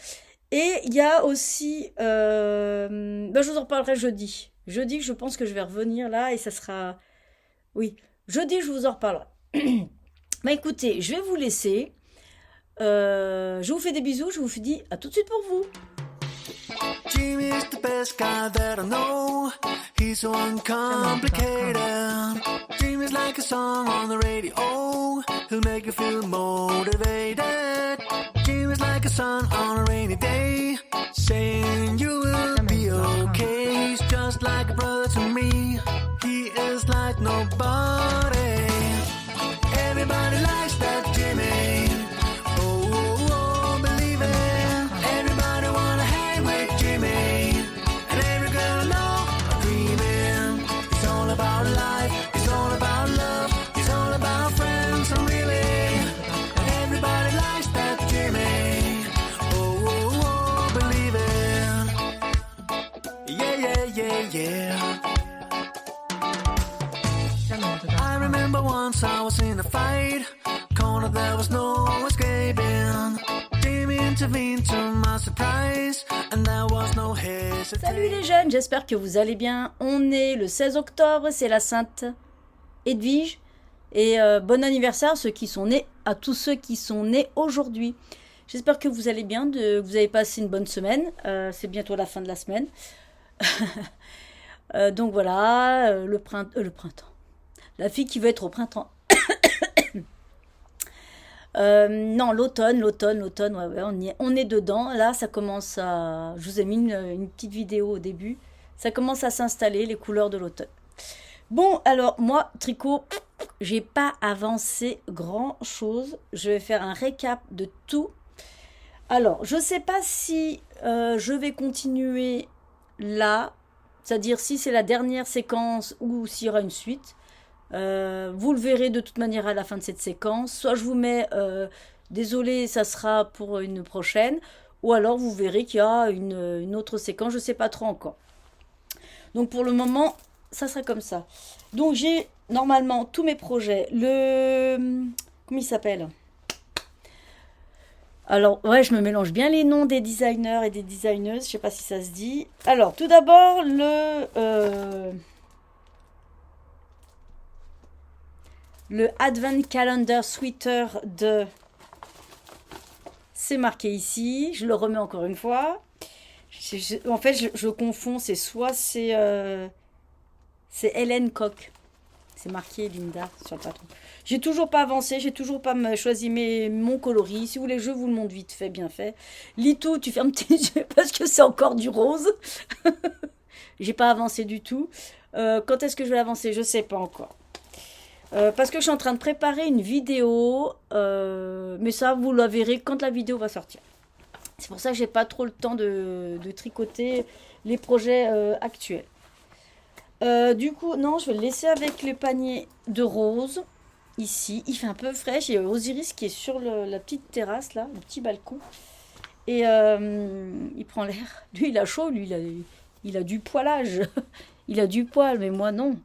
Et il y a aussi, ben, je vous en reparlerai jeudi. Jeudi, je pense que je vais revenir là et ça sera, oui, jeudi, je vous en reparlerai. Bah écoutez, je vais vous laisser. Je vous fais des bisous, je vous dis à tout de suite pour vous. Jimmy's the best guy that I know. He's so uncomplicated. Jimmy's like a song on the radio. He'll make you feel motivated. Jimmy's like a sun on a rainy day, saying you will be okay. He's just like a brother to me. He is like nobody. Everybody likes that Jimmy. Oh, oh, oh, believe it. Everybody wanna hang with Jimmy. And every girl know I'm dreaming. It's all about life. It's all about love. It's all about friends. And really, everybody likes that Jimmy. Oh, oh, oh, believe it. Yeah, yeah, yeah, yeah. I remember once I was in a fight. Corner there was no escaping. Jimmy intervened to my surprise, and there was no hesitation. Salut les jeunes, j'espère que vous allez bien. On est le 16 octobre, c'est la Sainte Edwige. Et bon anniversaire à tous ceux qui sont nés aujourd'hui. J'espère que vous allez bien, que vous avez passé une bonne semaine. C'est bientôt la fin de la semaine. Donc voilà, le printemps. La fille qui veut être au printemps. Non, l'automne, ouais, on est dedans. Là, ça commence à... Je vous ai mis une petite vidéo au début. Ça commence à s'installer, les couleurs de l'automne. Bon, alors, moi, tricot, j'ai pas avancé grand-chose. Je vais faire un récap de tout. Alors, je sais pas si je vais continuer là, c'est-à-dire si c'est la dernière séquence ou s'il y aura une suite. Vous le verrez de toute manière à la fin de cette séquence. Soit je vous mets désolé, ça sera pour une prochaine, ou alors vous verrez qu'il y a une autre séquence, je ne sais pas trop encore. Donc pour le moment, ça sera comme ça. Donc j'ai normalement tous mes projets. Comment il s'appelle? Alors, ouais, je me mélange bien les noms des designers et des designeuses, je sais pas si ça se dit. Alors, tout d'abord, le Advent Calendar Sweater de... C'est marqué ici, je le remets encore une fois. En fait, je confonds, c'est Hélène Koch. C'est marqué Linda sur le patron. J'ai toujours pas avancé, j'ai toujours pas choisi mon coloris. Si vous voulez, je vous le montre vite fait, bien fait. Litou, tu fermes tes yeux parce que c'est encore du rose. J'ai pas avancé du tout. Quand est-ce que je vais avancer? Je sais pas encore. Parce que je suis en train de préparer une vidéo, mais ça vous la verrez quand la vidéo va sortir. C'est pour ça que j'ai pas trop le temps de tricoter les projets actuels. Du coup, non, je vais le laisser avec les paniers de rose. Ici, il fait un peu frais. J'ai Osiris qui est sur la petite terrasse, là, le petit balcon. Et il prend l'air. Lui, il a chaud, lui, il a du poilage. Il a du poil, mais moi, non.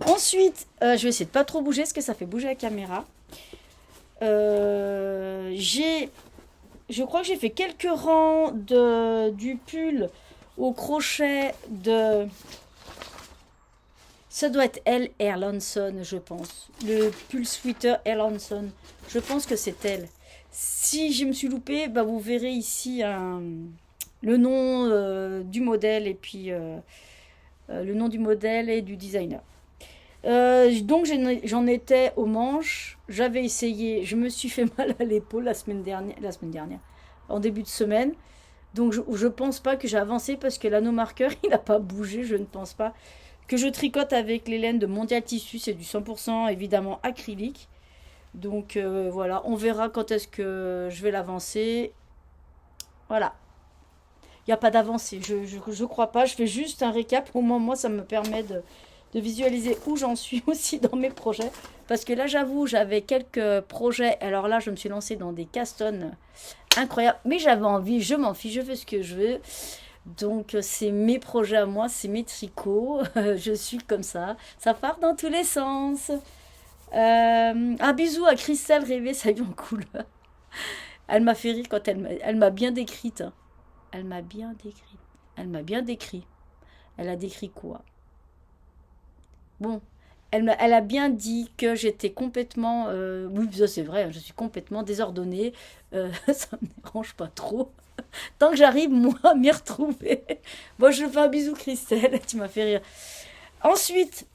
Ensuite, je vais essayer de pas trop bouger, parce que ça fait bouger la caméra. Je crois que j'ai fait quelques rangs du pull au crochet de... Ça doit être Elle Erlandson, je pense. Le pull sweater Erlandson. Je pense que c'est elle. Si je me suis loupée, bah vous verrez ici le nom du modèle et puis le nom du modèle et du designer. Donc j'en étais aux manches. J'avais essayé. Je me suis fait mal à l'épaule la semaine dernière, en début de semaine. Donc je pense pas que j'ai avancé parce que l'anneau marqueur il n'a pas bougé. Je ne pense pas. Que je tricote avec les laines de Mondial Tissu, c'est du 100% évidemment acrylique. Donc voilà, on verra quand est-ce que je vais l'avancer. Voilà. Il n'y a pas d'avancée. Je crois pas. Je fais juste un récap. Au moins, moi, ça me permet de visualiser où j'en suis aussi dans mes projets. Parce que là, j'avoue, j'avais quelques projets. Alors là, je me suis lancée dans des castones incroyables. Mais j'avais envie, je m'en fiche, je fais ce que je veux. Donc, c'est mes projets à moi, c'est mes tricots. Je suis comme ça. Ça part dans tous les sens. Un bisou à Christelle Rêvé, ça vient en couleur. Elle m'a fait rire quand elle m'a bien décrite. Hein. Elle m'a bien décrite. Elle m'a bien décrit. Elle a décrit quoi? Bon, elle a bien dit que j'étais complètement... oui, ça c'est vrai, hein, je suis complètement désordonnée. Ça me dérange pas trop. Tant que j'arrive, moi, à m'y retrouver. Bon, je fais un bisou, Christelle. Tu m'as fait rire. Ensuite,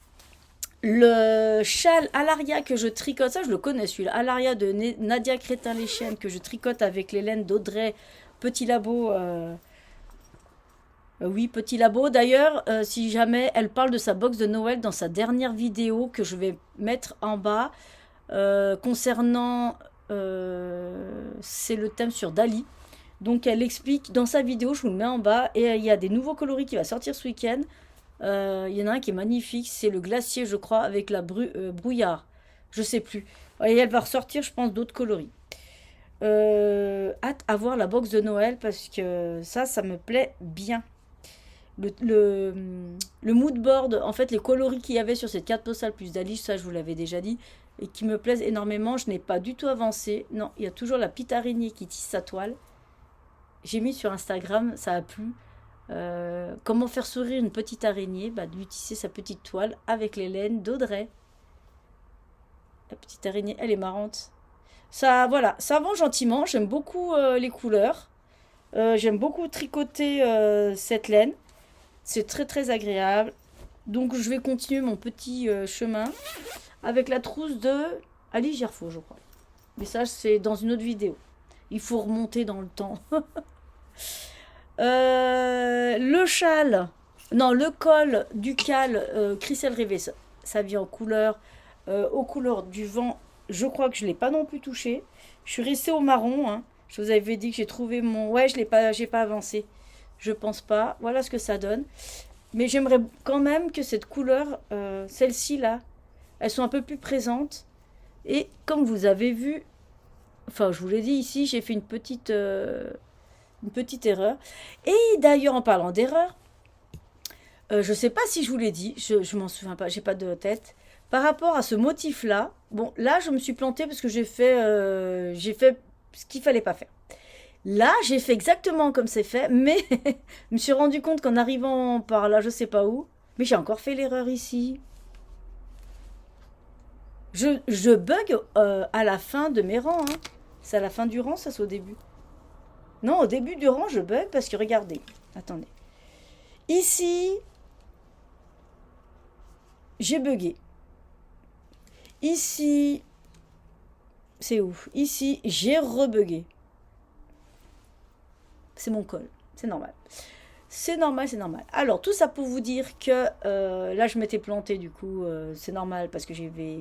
le châle Alaria que je tricote, ça je le connais celui-là, Alaria de Nadia Crétin-les-Chiennes que je tricote avec les laines d'Audrey Petit Labo. Oui, Petit Labo. D'ailleurs, si jamais elle parle de sa box de Noël dans sa dernière vidéo que je vais mettre en bas concernant, c'est le thème sur Dali. Donc elle explique dans sa vidéo, je vous le mets en bas, et il y a des nouveaux coloris qui va sortir ce week-end. Il y en a un qui est magnifique, c'est le glacier, je crois, avec la brouillard. Je sais plus. Et elle va ressortir, je pense, d'autres coloris. Hâte à voir la box de Noël parce que ça me plaît bien. Le mood board, en fait, les coloris qu'il y avait sur cette carte postale plus Dali, ça je vous l'avais déjà dit, et qui me plaisent énormément. Je n'ai pas du tout avancé. Non, il y a toujours la petite araignée qui tisse sa toile. J'ai mis sur Instagram, ça a plu. Comment faire sourire une petite araignée, de lui tisser sa petite toile avec les laines d'Audrey. La petite araignée, elle est marrante. Ça, voilà, ça avance gentiment. J'aime beaucoup les couleurs. J'aime beaucoup tricoter cette laine. C'est très très agréable. Donc je vais continuer mon petit chemin avec la trousse de Ali Gerfo, je crois. Mais ça, c'est dans une autre vidéo. Il faut remonter dans le temps. Le châle, non, le col du cal Christelle Rêvé, ça vient aux couleurs du vent. Je crois que je ne l'ai pas non plus touché. Je suis restée au marron. Hein. Je vous avais dit que j'ai trouvé mon... Ouais, j'ai pas avancé. Je pense pas. Voilà ce que ça donne. Mais j'aimerais quand même que cette couleur, celle-ci là, elles sont un peu plus présentes. Et comme vous avez vu, enfin je vous l'ai dit ici, j'ai fait une petite erreur. Et d'ailleurs, en parlant d'erreur, je ne sais pas si je vous l'ai dit, je m'en souviens pas, j'ai pas de tête. Par rapport à ce motif-là, bon, là, je me suis plantée parce que j'ai fait ce qu'il fallait pas faire. Là, j'ai fait exactement comme c'est fait, mais je me suis rendu compte qu'en arrivant par là, je sais pas où, mais j'ai encore fait l'erreur ici. Je bug à la fin de mes rangs. Hein. C'est à la fin du rang, ça c'est au début. Non, au début du rang, je bug parce que regardez. Attendez. Ici, j'ai bugué. Ici, c'est ouf. Ici, j'ai rebugué. C'est mon col. C'est normal. C'est normal, c'est normal. Alors, tout ça pour vous dire que là, je m'étais plantée, du coup, c'est normal parce que j'avais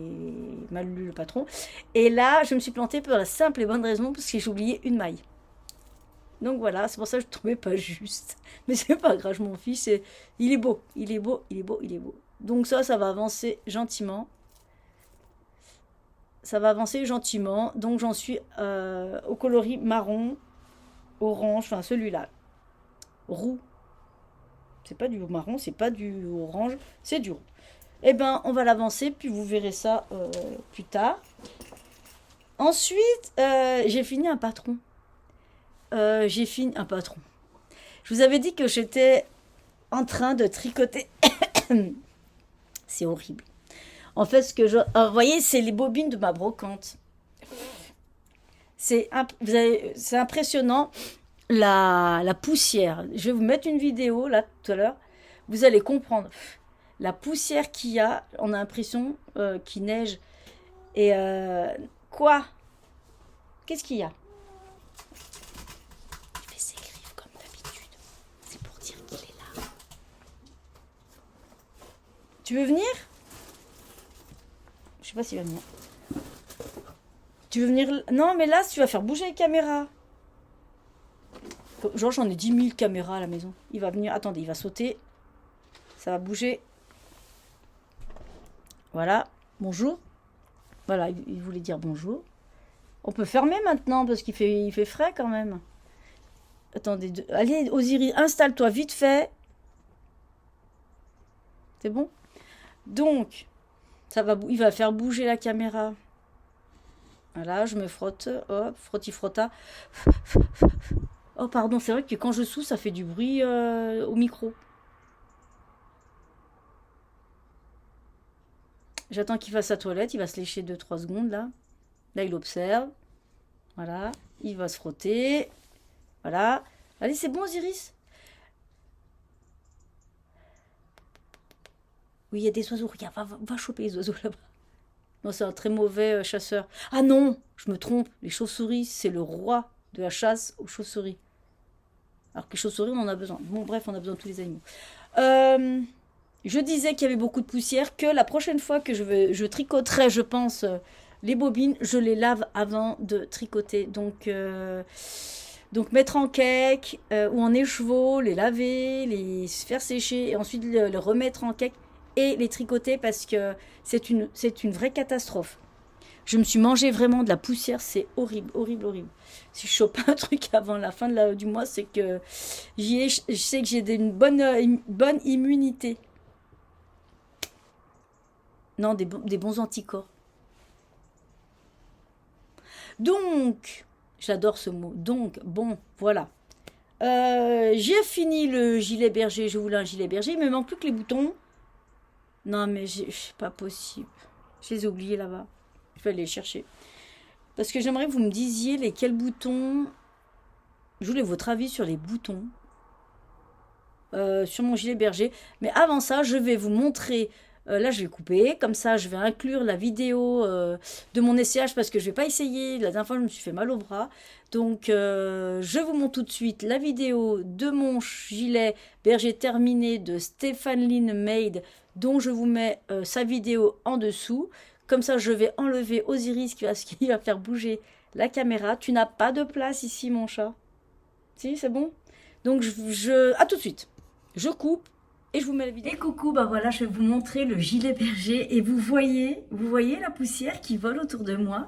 mal lu le patron. Et là, je me suis plantée pour la simple et bonne raison parce que j'ai oublié une maille. Donc voilà, c'est pour ça que je ne trouvais pas juste. Mais c'est pas grave, je m'en fiche. Il est beau, il est beau, il est beau, il est beau. Donc ça va avancer gentiment. Ça va avancer gentiment. Donc j'en suis au coloris marron, orange, enfin celui-là. Roux. C'est pas du marron, c'est pas du orange, c'est du roux. Eh ben, on va l'avancer, puis vous verrez ça plus tard. Ensuite, j'ai fini un patron. J'ai fini un patron. Je vous avais dit que j'étais en train de tricoter. C'est horrible. En fait, ce que je... Alors, vous voyez, c'est les bobines de ma brocante. C'est impressionnant. La poussière. Je vais vous mettre une vidéo, là, tout à l'heure. Vous allez comprendre. La poussière qu'il y a, on a l'impression qu'il neige. Et quoi? Qu'est-ce qu'il y a? Il fait ses griffes comme d'habitude. C'est pour dire qu'il est là. Tu veux venir? Je sais pas s'il va venir. Tu veux venir? Non, mais là, tu vas faire bouger les caméras. Genre, j'en ai 10 000 caméras à la maison. Il va venir. Attendez, il va sauter. Ça va bouger. Voilà. Bonjour. Voilà, il voulait dire bonjour. On peut fermer maintenant parce qu'il fait, il fait frais quand même. Attendez. Allez, Osiris, installe-toi vite fait. C'est bon? Donc, il va faire bouger la caméra. Voilà, je me frotte. Hop, frotti-frotta. Oh, pardon, c'est vrai que quand je souffle, ça fait du bruit au micro. J'attends qu'il fasse sa toilette. Il va se lécher 2-3 secondes, là. Là, il observe. Voilà. Il va se frotter. Voilà. Allez, c'est bon, Osiris? Oui, il y a des oiseaux. Regarde, va choper les oiseaux là-bas. Non, c'est un très mauvais chasseur. Ah non, je me trompe. Les chauves-souris, c'est le roi de la chasse aux chauves-souris. Alors que les chauves-souris, on en a besoin. Bon, bref, on a besoin de tous les animaux. Je disais qu'il y avait beaucoup de poussière, que la prochaine fois que je tricoterai, je pense, les bobines, je les lave avant de tricoter. Donc mettre en cake ou en écheveau, les laver, les faire sécher et ensuite les remettre en cake et les tricoter parce que c'est une vraie catastrophe. Je me suis mangé vraiment de la poussière, c'est horrible, horrible, horrible. Si je chope un truc avant la fin du mois, c'est que je sais que j'ai une bonne immunité. Non, des bons anticorps. Donc, j'adore ce mot. Donc, bon, voilà. J'ai fini le gilet berger. Je voulais un gilet berger. Il me manque plus que les boutons. Non, mais c'est pas possible. Je les ai oubliés là-bas. Je vais aller les chercher. Parce que j'aimerais que vous me disiez lesquels boutons. Je voulais votre avis sur les boutons. Sur mon gilet berger. Mais avant ça, je vais vous montrer. Là, je vais couper. Comme ça, je vais inclure la vidéo de mon essayage parce que je ne vais pas essayer. La dernière fois, je me suis fait mal au bras. Donc, je vous montre tout de suite la vidéo de mon gilet berger terminé de Stephan Made, dont je vous mets sa vidéo en dessous. Comme ça, je vais enlever Osiris qui va faire bouger la caméra. Tu n'as pas de place ici, mon chat. Si, c'est bon? Donc, à tout de suite. Je coupe. Et je vous mets la vidéo. Et coucou, bah voilà, je vais vous montrer le gilet berger. Et vous voyez la poussière qui vole autour de moi.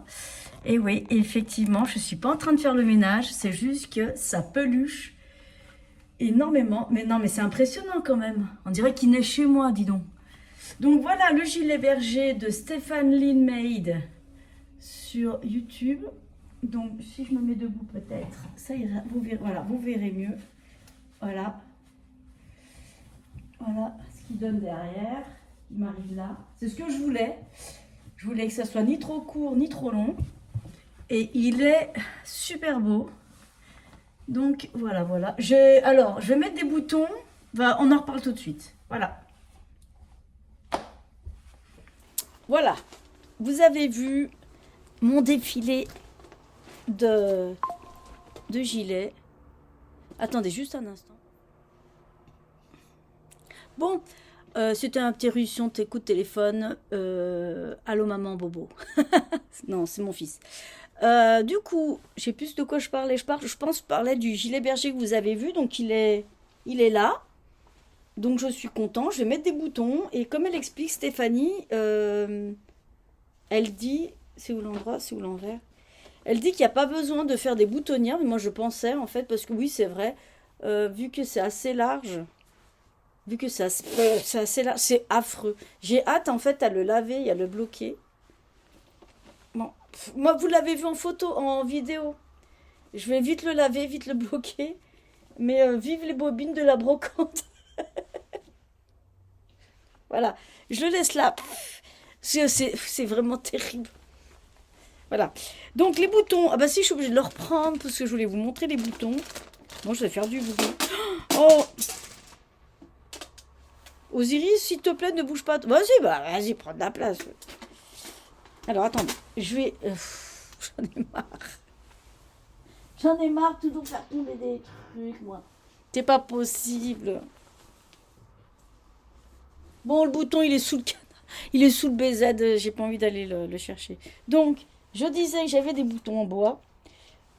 Et oui, effectivement, je ne suis pas en train de faire le ménage. C'est juste que ça peluche énormément. Mais non, mais c'est impressionnant quand même. On dirait qu'il neige chez moi, dis donc. Donc voilà, le gilet berger de Stephan Made sur YouTube. Donc si je me mets debout peut-être, ça ira. Voilà, vous verrez mieux. Voilà. Voilà ce qu'il donne derrière. Il m'arrive là. C'est ce que je voulais. Je voulais que ça soit ni trop court ni trop long. Et il est super beau. Donc voilà. Alors, je vais mettre des boutons. On en reparle tout de suite. Voilà. Voilà. Vous avez vu mon défilé de gilets. Attendez juste un instant. Bon, c'était un petit ruisson de coup de téléphone. Allô maman Bobo. Non, c'est mon fils. Du coup, je sais plus de quoi je parlais. Je pense que je parlais du gilet berger que vous avez vu. Donc il est là. Donc je suis content. Je vais mettre des boutons. Et comme elle explique, Stéphanie, elle dit... C'est où l'endroit? C'est où l'envers? Elle dit qu'il n'y a pas besoin de faire des boutonnières. Mais moi je pensais en fait, parce que oui c'est vrai, vu que c'est assez large... Vu que c'est assez large, c'est affreux. J'ai hâte en fait à le laver et à le bloquer. Bon. Moi, vous l'avez vu en photo, en vidéo. Je vais vite le laver, vite le bloquer. Mais vive les bobines de la brocante. Voilà. Je le laisse là. C'est vraiment terrible. Voilà. Donc les boutons. Ah bah si, je suis obligée de le reprendre parce que je voulais vous montrer les boutons. Moi, je vais faire du bruit. Oh! Osiris, s'il te plaît, ne bouge pas. Vas-y, prends de la place. Alors, attendez, je vais... j'en ai marre. J'en ai marre de toujours faire tomber des trucs, moi. C'est pas possible. Bon, le bouton, il est sous le canard. Il est sous le BZ, j'ai pas envie d'aller le chercher. Donc, je disais que j'avais des boutons en bois.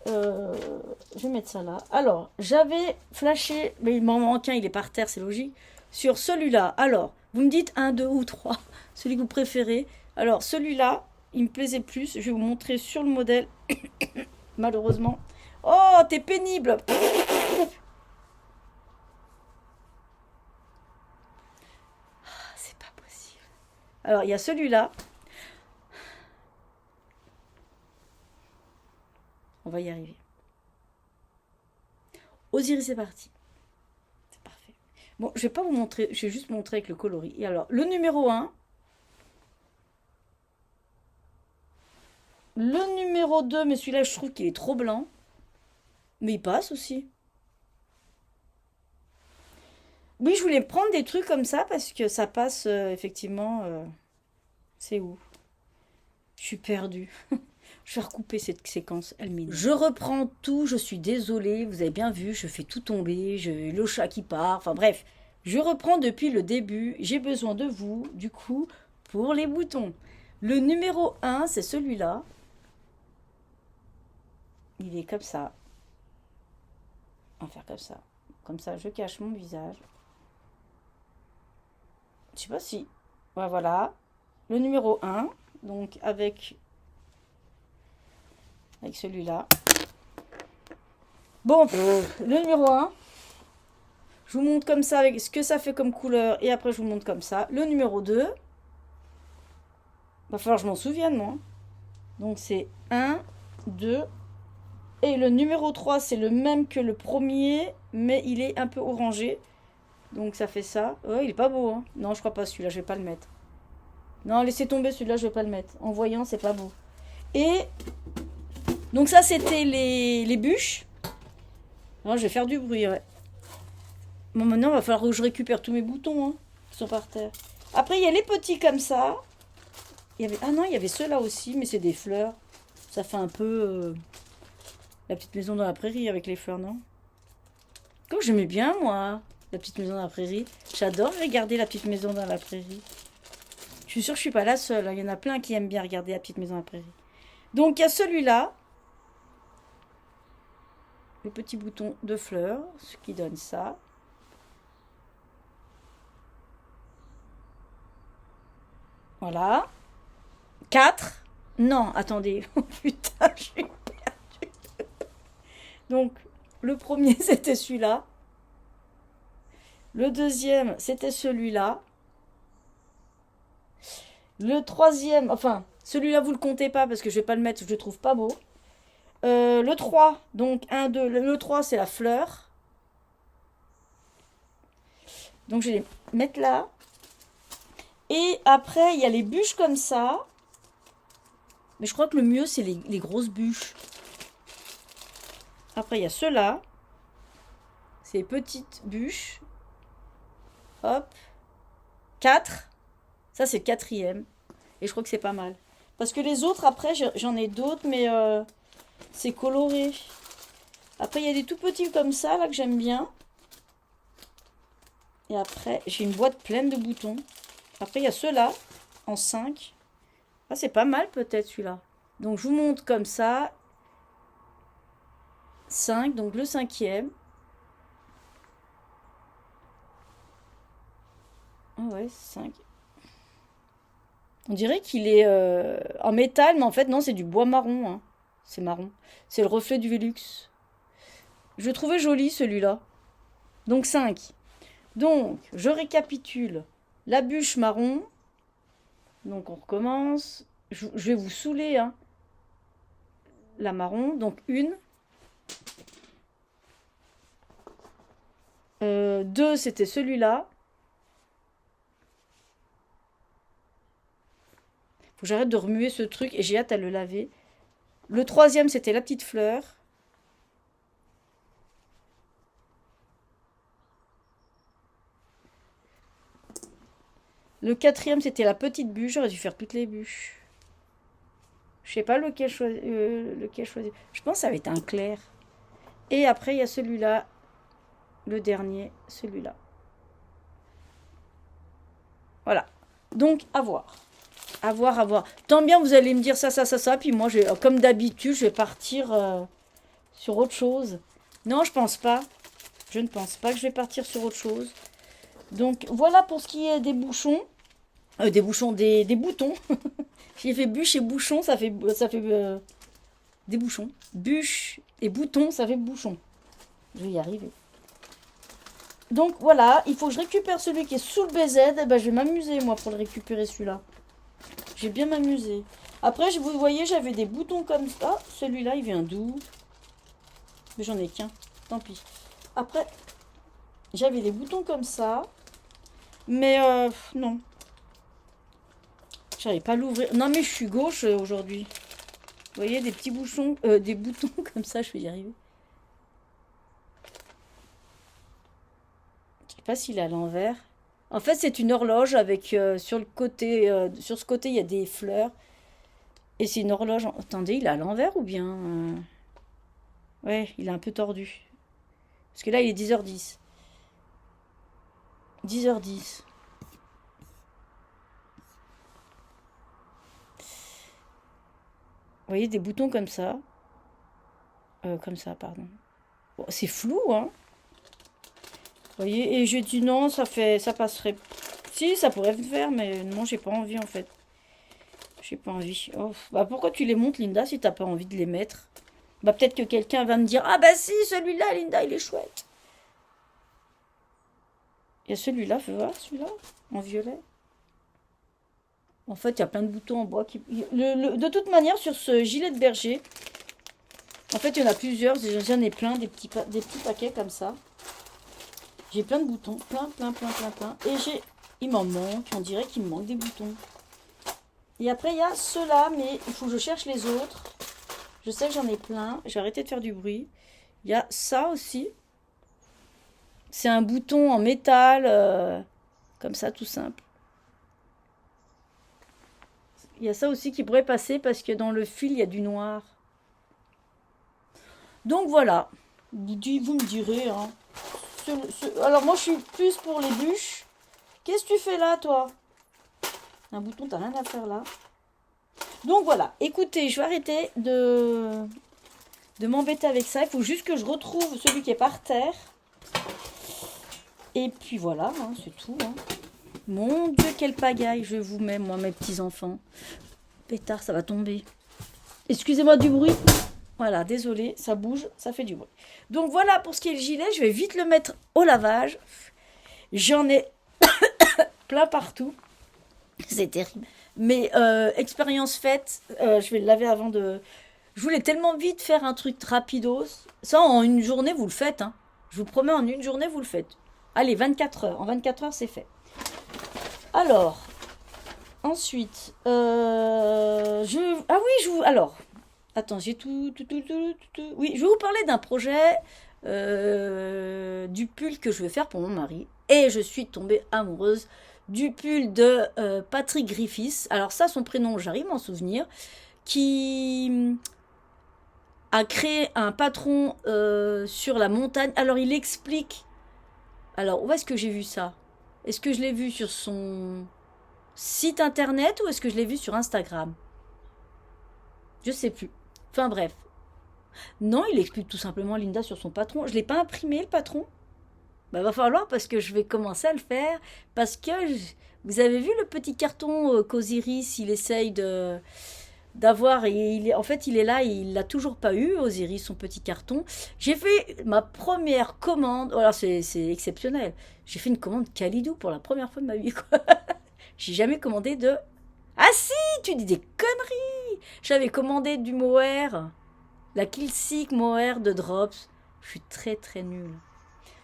Je vais mettre ça là. Alors, j'avais flashé, mais il m'en manque un, il est par terre, c'est logique, sur celui-là. Alors, vous me dites 1, 2 ou 3, celui que vous préférez. Alors, celui-là, il me plaisait plus. Je vais vous montrer sur le modèle. Malheureusement. Oh, t'es pénible. C'est pas possible. Alors, il y a celui-là. On va y arriver. Osiris, c'est parti. C'est parfait. Bon, je vais pas vous montrer, je vais juste montrer avec le coloris. Et alors, le numéro 1. Le numéro 2, mais celui-là, je trouve qu'il est trop blanc. Mais il passe aussi. Oui, je voulais prendre des trucs comme ça parce que ça passe effectivement. C'est où? Je suis perdue. Je vais recouper cette séquence, elle m'énerve. Je reprends tout, je suis désolée, vous avez bien vu, je fais tout tomber, le chat qui part, enfin bref. Je reprends depuis le début, j'ai besoin de vous, du coup, pour les boutons. Le numéro 1, c'est celui-là. Il est comme ça. On va faire comme ça. Comme ça, je cache mon visage. Je sais pas si. Ouais, voilà. Le numéro 1. Donc, avec celui-là. Bon, le numéro 1. Je vous montre comme ça avec ce que ça fait comme couleur. Et après, je vous montre comme ça. Le numéro 2. Va falloir que je m'en souvienne, moi. Donc, c'est 1, 2. Et le numéro 3, c'est le même que le premier, mais il est un peu orangé. Donc ça fait ça. Oh, il est pas beau, hein. Non, je crois pas celui-là, je vais pas le mettre. Non, laissez tomber celui-là, je vais pas le mettre. En voyant, c'est pas beau. Et donc ça, c'était les bûches. Non, je vais faire du bruit, ouais. Bon, maintenant, il va falloir que je récupère tous mes boutons, hein, qui sont par terre. Après, il y a les petits comme ça. Ah non, il y avait ceux-là aussi, mais c'est des fleurs. Ça fait un peu... La petite maison dans la prairie avec les fleurs, non? Comme j'aimais bien, moi, la petite maison dans la prairie. J'adore regarder la petite maison dans la prairie. Je suis sûre que je suis pas la seule. Il y en a plein qui aiment bien regarder la petite maison dans la prairie. Donc, il y a celui-là. Le petit bouton de fleurs, ce qui donne ça. Voilà. 4. Non, attendez. Oh putain, je suis... Donc, le premier, c'était celui-là. Le deuxième, c'était celui-là. Le troisième, enfin, celui-là, vous ne le comptez pas parce que je ne vais pas le mettre, je ne le trouve pas beau. Le 3, donc 1, 2, le 3, c'est la fleur. Donc, je vais les mettre là. Et après, il y a les bûches comme ça. Mais je crois que le mieux, c'est les grosses bûches. Après, il y a ceux-là. C'est les petites bûches. Hop. 4. Ça, c'est le quatrième. Et je crois que c'est pas mal. Parce que les autres, après, j'en ai d'autres, mais c'est coloré. Après, il y a des tout petits comme ça, là, que j'aime bien. Et après, j'ai une boîte pleine de boutons. Après, il y a ceux-là, en 5. Ah, c'est pas mal, peut-être, celui-là. Donc, je vous montre comme ça. 5, donc le cinquième. Ah ouais, 5. On dirait qu'il est en métal, mais en fait, non, c'est du bois marron. Hein. C'est marron. C'est le reflet du Velux. Je le trouvais joli, celui-là. Donc, 5. Donc, je récapitule. La bûche marron. Donc, on recommence. Je vais vous saouler, hein. La marron. Donc, 1. 2, c'était celui-là. Faut que j'arrête de remuer ce truc et j'ai hâte à le laver. Le 3e, c'était la petite fleur. Le 4e, c'était la petite bûche. J'aurais dû faire toutes les bûches. Je sais pas lequel choisir. Je pense que ça va être un clair. Et après, il y a celui-là. Le dernier, celui-là. Voilà. Donc, à voir. À voir, à voir. Tant bien, vous allez me dire ça. Puis moi, comme d'habitude, je vais partir sur autre chose. Non, je pense pas. Je ne pense pas que je vais partir sur autre chose. Donc voilà pour ce qui est des bouchons. Des bouchons, des boutons. J'ai fait bûche et bouchon, ça fait des bouchons. Bûche et bouton, ça fait bouchon. Je vais y arriver. Donc voilà, il faut que je récupère celui qui est sous le BZ. Eh ben, je vais m'amuser moi pour le récupérer celui-là. J'ai bien m'amuser. Après, vous voyez, j'avais des boutons comme ça. Celui-là, il vient d'où? Mais j'en ai qu'un. Tant pis. Après, j'avais des boutons comme ça. Mais non. J'arrive pas à l'ouvrir. Non, mais je suis gauche aujourd'hui. Vous voyez, des petits bouchons, des boutons comme ça, je vais y arriver. Je sais pas s'il est à l'envers. En fait, c'est une horloge avec sur le côté, sur ce côté, il y a des fleurs. Et c'est une horloge. Attendez, il est à l'envers ou bien ouais, il est un peu tordu. Parce que là, il est 10h10. 10h10. Vous voyez, des boutons comme ça. Comme ça, pardon. Bon, c'est flou, hein. Vous voyez, et j'ai dit non, ça passerait. Si, ça pourrait le faire, mais non, j'ai pas envie en fait. J'ai pas envie. Oh, bah pourquoi tu les montes, Linda, si t'as pas envie de les mettre? Bah peut-être que quelqu'un va me dire, ah bah si, celui-là, Linda, il est chouette. Il y a celui-là, fais voir, celui-là, en violet. En fait, il y a plein de boutons en bois. De toute manière, sur ce gilet de berger, en fait, il y en a plusieurs. J'en ai plein, des petits paquets comme ça. J'ai plein de boutons, plein. Et il m'en manque, on dirait qu'il me manque des boutons. Et après, il y a ceux-là, mais il faut que je cherche les autres. Je sais que j'en ai plein. J'ai arrêté de faire du bruit. Il y a ça aussi. C'est un bouton en métal, comme ça, tout simple. Il y a ça aussi qui pourrait passer parce que dans le fil, il y a du noir. Donc voilà. Vous me direz, hein. Alors moi, je suis plus pour les bûches. Qu'est-ce que tu fais là, toi? Un bouton, t'as rien à faire là. Donc voilà. Écoutez, je vais arrêter de m'embêter avec ça. Il faut juste que je retrouve celui qui est par terre. Et puis voilà, hein, c'est tout. Hein. Mon Dieu, quelle pagaille je vous mets, moi, mes petits-enfants. Pétard, ça va tomber. Excusez-moi du bruit. Voilà, désolé, ça bouge, ça fait du bruit. Donc voilà, pour ce qui est le gilet, je vais vite le mettre au lavage. J'en ai plein partout. C'est terrible. Mais expérience faite, je vais le laver avant de... Je voulais tellement vite faire un truc rapidos. Ça, en une journée, vous le faites. Hein. Je vous promets, en une journée, vous le faites. Allez, 24 heures. En 24 heures, c'est fait. Alors, ensuite, ah oui, alors, attends, j'ai tout. Oui, je vais vous parler d'un projet du pull que je vais faire pour mon mari. Et je suis tombée amoureuse du pull de Patrick Griffiths. Alors ça, son prénom, j'arrive à m'en souvenir. Qui a créé un patron sur la montagne. Alors, il explique... Alors, où est-ce que j'ai vu ça? Est-ce que je l'ai vu sur son site internet ou est-ce que je l'ai vu sur Instagram? Je sais plus. Enfin bref. Non, il explique tout simplement Linda sur son patron. Je ne l'ai pas imprimé, le patron. Bah, va falloir parce que je vais commencer à le faire. Parce que vous avez vu le petit carton qu'Osiris, il essaye d'avoir, et en fait il est là et il l'a toujours pas eu, Osiris, son petit carton. J'ai fait ma première commande, voilà, c'est exceptionnel, j'ai fait une commande Kalidou pour la première fois de ma vie, quoi. J'ai jamais commandé de... Ah si, tu dis des conneries. J'avais commandé du mohair, la Kilsick mohair de Drops. Je suis très très nulle,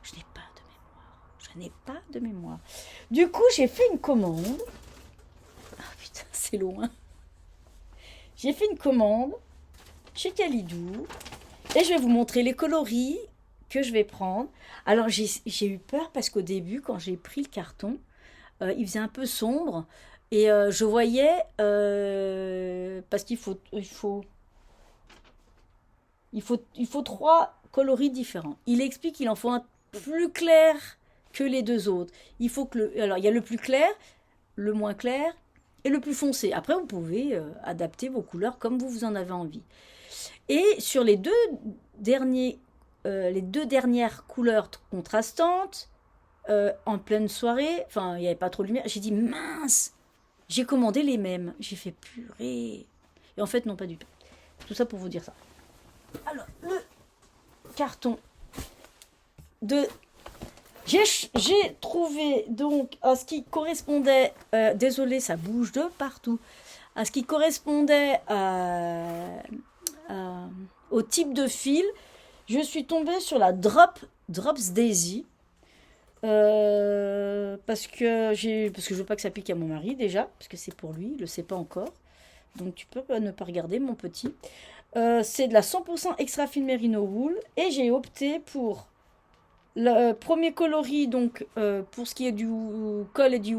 je n'ai pas de mémoire. Du coup j'ai fait une commande. Ah putain, c'est loin. J'ai fait une commande chez Kalidou et je vais vous montrer les coloris que je vais prendre. Alors j'ai eu peur parce qu'au début, quand j'ai pris le carton, il faisait un peu sombre et je voyais parce qu'il faut 3 coloris différents. Il explique qu'il en faut un plus clair que les 2 autres. Il faut que alors il y a le plus clair, le moins clair et le plus foncé. Après, vous pouvez adapter vos couleurs comme vous en avez envie. Et sur les les deux dernières couleurs contrastantes en pleine soirée. Enfin, il n'y avait pas trop de lumière. J'ai dit mince, j'ai commandé les mêmes. J'ai fait purée. Et en fait, non, pas du tout. Tout ça pour vous dire ça. Alors, le carton de... J'ai trouvé donc à ce qui correspondait... désolé, ça bouge de partout. À ce qui correspondait au type de fil, je suis tombée sur la Drops Daisy. Parce que je veux pas que ça pique à mon mari déjà, parce que c'est pour lui, il le sait pas encore. Donc tu peux ne pas regarder, mon petit. C'est de la 100% extra fine merino wool et j'ai opté pour le premier coloris. Donc pour ce qui est du col et du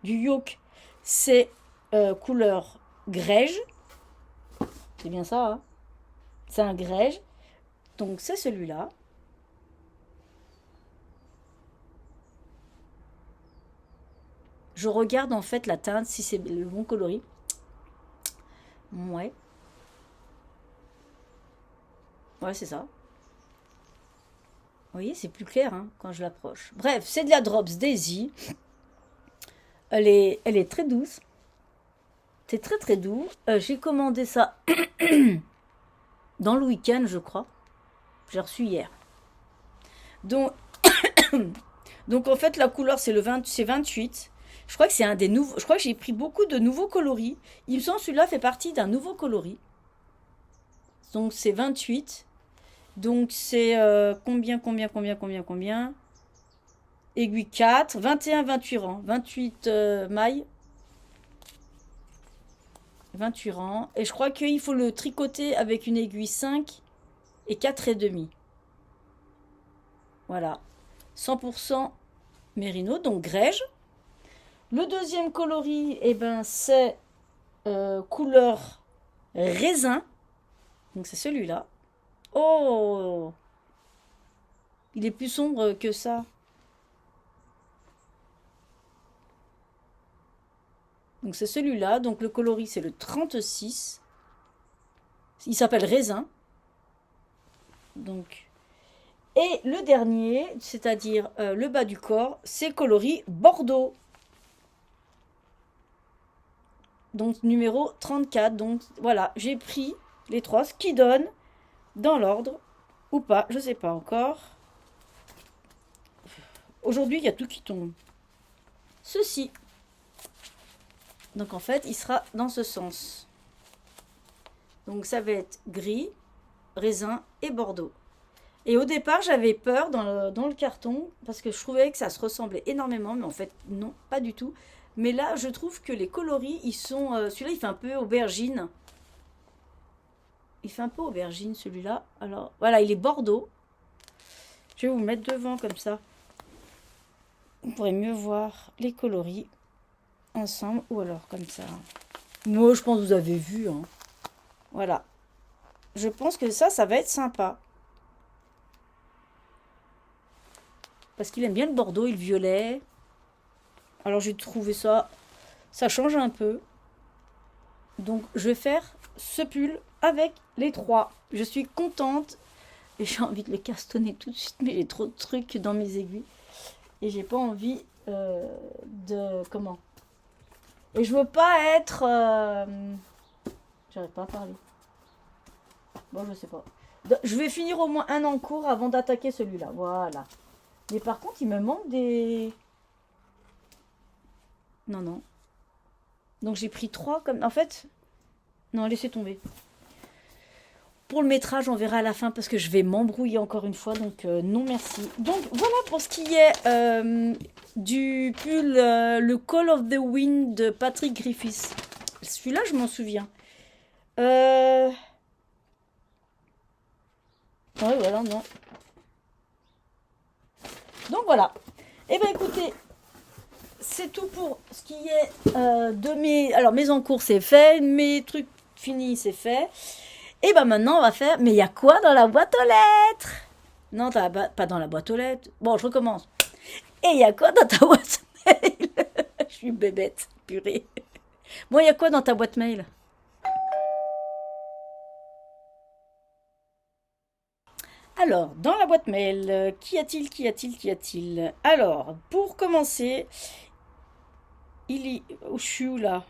yoke, c'est couleur grège. C'est bien ça, hein? C'est un grège. Donc c'est celui-là. Je regarde en fait la teinte, si c'est le bon coloris. Ouais. Ouais, c'est ça. Vous voyez, c'est plus clair hein, quand je l'approche. Bref, c'est de la Drops Daisy. Elle est très douce. C'est très très doux. J'ai commandé ça dans le week-end, je crois. J'ai reçu hier. Donc, donc en fait, la couleur, c'est 28. Je crois que c'est un des nouveaux. Je crois que j'ai pris beaucoup de nouveaux coloris. Il me semble que celui-là fait partie d'un nouveau coloris. Donc c'est 28. Donc c'est combien aiguille 4, 21, 28 rangs. 28 mailles. 28 rangs. Et je crois qu'il faut le tricoter avec une aiguille 5 et 4 et demi. Voilà. 100% mérino, donc grège. Le deuxième coloris, eh ben, c'est couleur raisin. Donc c'est celui-là. Oh! Il est plus sombre que ça. Donc c'est celui-là. Donc le coloris, c'est le 36. Il s'appelle raisin. Donc. Et le dernier, c'est-à-dire le bas du corps, c'est coloris bordeaux. Donc numéro 34. Donc voilà, j'ai pris les trois, ce qui donne dans l'ordre ou pas, je sais pas encore. Aujourd'hui, il y a tout qui tombe. Ceci. Donc en fait, il sera dans ce sens. Donc ça va être gris, raisin et bordeaux. Et au départ, j'avais peur dans le carton parce que je trouvais que ça se ressemblait énormément, mais en fait, non, pas du tout. Mais là, je trouve que les coloris, ils sont... celui-là, il fait un peu aubergine. Il fait un peu aubergine, celui-là. Alors, voilà, il est bordeaux. Je vais vous mettre devant comme ça. Vous pourrez mieux voir les coloris ensemble ou alors comme ça. Moi, je pense que vous avez vu. Hein. Voilà. Je pense que ça va être sympa. Parce qu'il aime bien le bordeaux et le violet. Alors, j'ai trouvé ça... Ça change un peu. Donc, je vais faire ce pull avec les trois. Je suis contente. Et j'ai envie de le castonner tout de suite. Mais j'ai trop de trucs dans mes aiguilles. Et j'ai pas envie de... Comment? Et je veux pas être... J'arrive pas à parler. Bon, je sais pas. Je vais finir au moins un en cours avant d'attaquer celui-là. Voilà. Mais par contre, il me manque des... Non, non. Donc j'ai pris 3 comme... En fait... Non, laissez tomber. Pour le métrage, on verra à la fin parce que je vais m'embrouiller encore une fois. Donc non, merci. Donc voilà pour ce qui est du pull le Call of the Wind de Patrick Griffiths. Celui-là, je m'en souviens. Ouais, voilà, non. Donc voilà. Eh bien écoutez, c'est tout pour ce qui est de mes... Alors mes encours c'est fait, mes trucs finis c'est fait. Et ben maintenant on va faire... Mais il y a quoi dans la boîte aux lettres? Non, pas dans la boîte aux lettres. Bon, je recommence. Et il y a quoi dans ta boîte mail? Je suis bébête, purée. Bon, il y a quoi dans ta boîte mail? Alors, dans la boîte mail, qu'y a-t-il? Alors, pour commencer, il y... Où je suis où là?